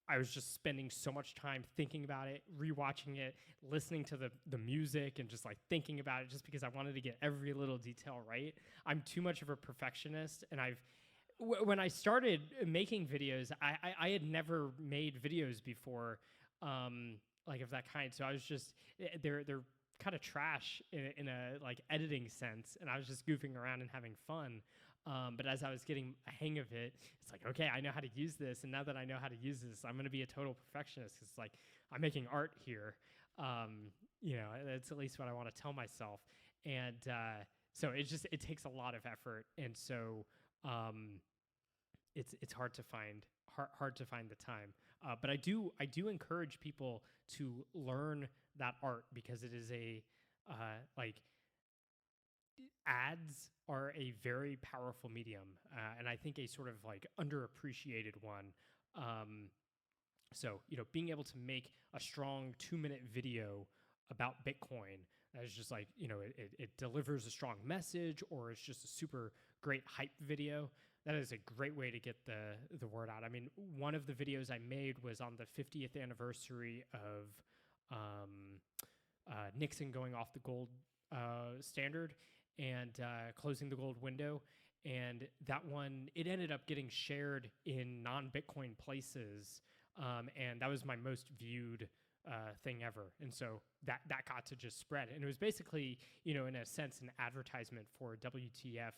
I was just spending so much time thinking about it, rewatching it, listening to the music, and just like thinking about it, just because I wanted to get every little detail right. I'm too much of a perfectionist, and when I started making videos, I had never made videos before, like of that kind. So I was just they're kind of trash in a like editing sense, and I was just goofing around and having fun. But as I was getting a hang of it, it's like, okay, I know how to use this, and now that I know how to use this, I'm going to be a total perfectionist. It's like I'm making art here. That's at least what I want to tell myself, and so it takes a lot of effort, and so it's hard to find the time. But I do encourage people to learn that art because it is like ads are a very powerful medium, and I think a sort of like underappreciated one. So being able to make a strong 2-minute video about Bitcoin that is just like it delivers a strong message, or it's just a super great hype video. That is a great way to get the word out. I mean, one of the videos I made was on the 50th anniversary of Nixon going off the gold standard and closing the gold window. And that one, it ended up getting shared in non-Bitcoin places. And that was my most viewed thing ever. And so that got to just spread. And it was basically, in a sense, an advertisement for WTF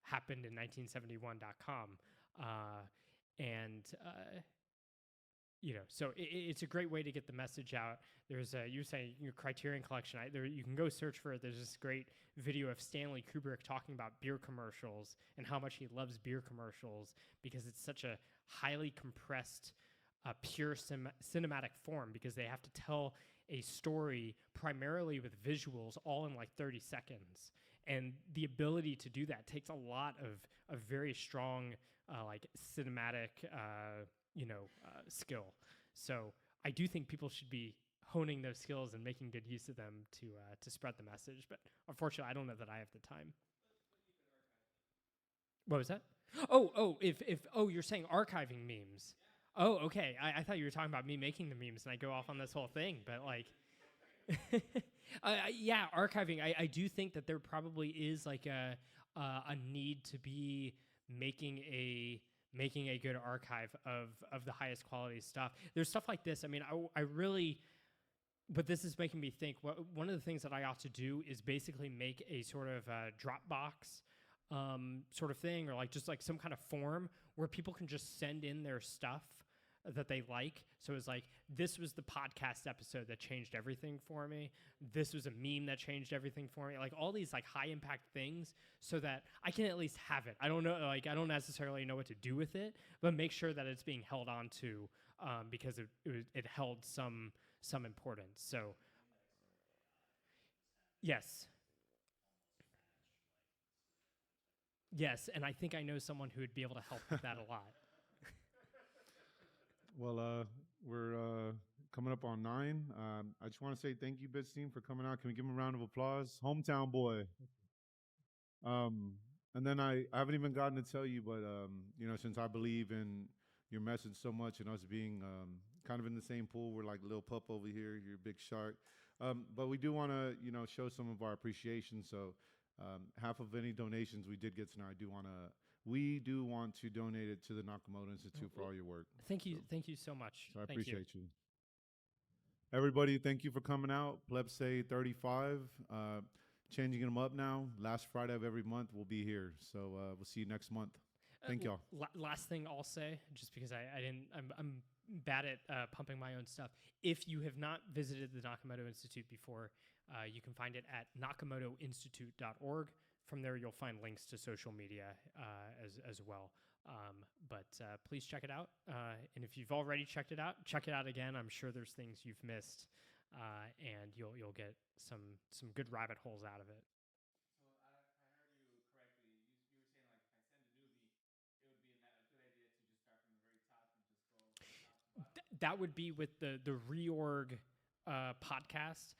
happened in 1971.com. So it's a great way to get the message out. There's you're saying your Criterion Collection. You can go search for it. There's this great video of Stanley Kubrick talking about beer commercials and how much he loves beer commercials because it's such a highly compressed, pure cinematic form because they have to tell a story primarily with visuals all in like 30 seconds. And the ability to do that takes a lot of very strong like cinematic skill. So I do think people should be honing those skills and making good use of them to spread the message. But unfortunately, I don't know that I have the time. What was that? If you're saying archiving memes. Oh, okay. I thought you were talking about me making the memes, and I go off on this whole thing, but like, yeah, archiving. I do think that there probably is like a need to be making a good archive of the highest quality stuff. There's stuff like this. I mean, I really, but this is making me think. One of the things that I ought to do is basically make a sort of Dropbox sort of thing, or like just like some kind of form where people can just send in their stuff that they like. So it's like, this was the podcast episode that changed everything for me. This was a meme that changed everything for me. Like all these like high impact things, so that I can at least have it. I don't know, like I don't necessarily know what to do with it, but make sure that it's being held on to because it held some importance. So yes. Yes, and I think I know someone who would be able to help with that a lot. Well, we're coming up on 9. I just want to say thank you, Bitstein, for coming out. Can we give him a round of applause? Hometown boy. And then I haven't even gotten to tell you, but since I believe in your message so much and us being kind of in the same pool, we're like little pup over here. You're a big shark. But we do want to show some of our appreciation. So half of any donations we did get tonight, we do want to donate it to the Nakamoto Institute for all your work. Thank you so much. So I appreciate you. Everybody, thank you for coming out. Pleb Say 35, changing them up now. Last Friday of every month we'll be here. So we'll see you next month. Thank y'all. Last thing I'll say, just because I'm bad at pumping my own stuff. If you have not visited the Nakamoto Institute before, you can find it at nakamotoinstitute.org. From there, you'll find links to social media as well. But please check it out. And if you've already checked it out again. I'm sure there's things you've missed, and you'll get some good rabbit holes out of it. So I heard you correctly. You were saying like if I send a newbie, it would be a good idea to just start from the very top and just go from top to bottom. That would be with the reorg podcast.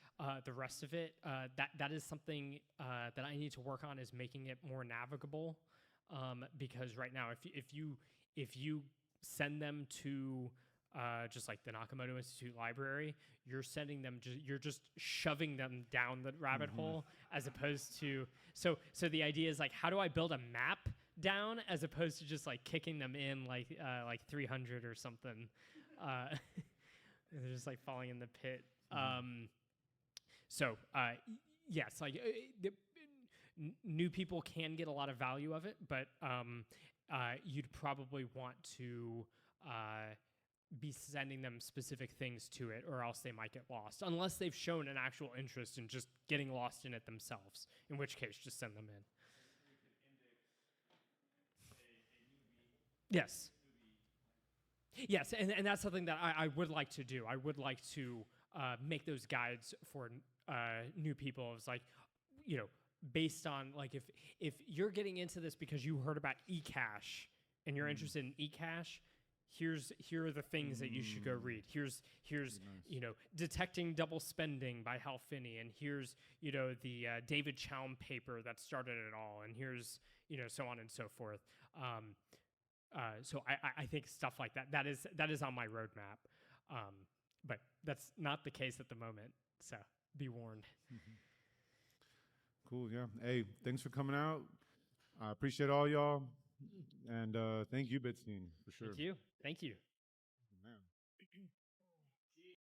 The rest of it, that is something that I need to work on, is making it more navigable. Because right now, if you send them to just like the Nakamoto Institute library, you're just shoving them down the rabbit hole, as opposed to so the idea is like, how do I build a map down as opposed to just like kicking them in like 300 or something. They're just like falling in the pit. Yes, like new people can get a lot of value of it, but you'd probably want to be sending them specific things to it, or else they might get lost, unless they've shown an actual interest in just getting lost in it themselves, in which case just send them in. Yes. Yes, and that's something that I would like to do. I would like to make those guides for new people. It's like, based on like if you're getting into this because you heard about eCash and you're interested in eCash, here are the things that you should go read. Here's nice. Detecting Double Spending by Hal Finney, and here's the David Chaum paper that started it all, and here's so on and so forth. So I think stuff like that is on my roadmap, but that's not the case at the moment. So be warned. Cool. Yeah. Hey, thanks for coming out. I appreciate all y'all, and thank you, Bitstein, for sure. Thank you.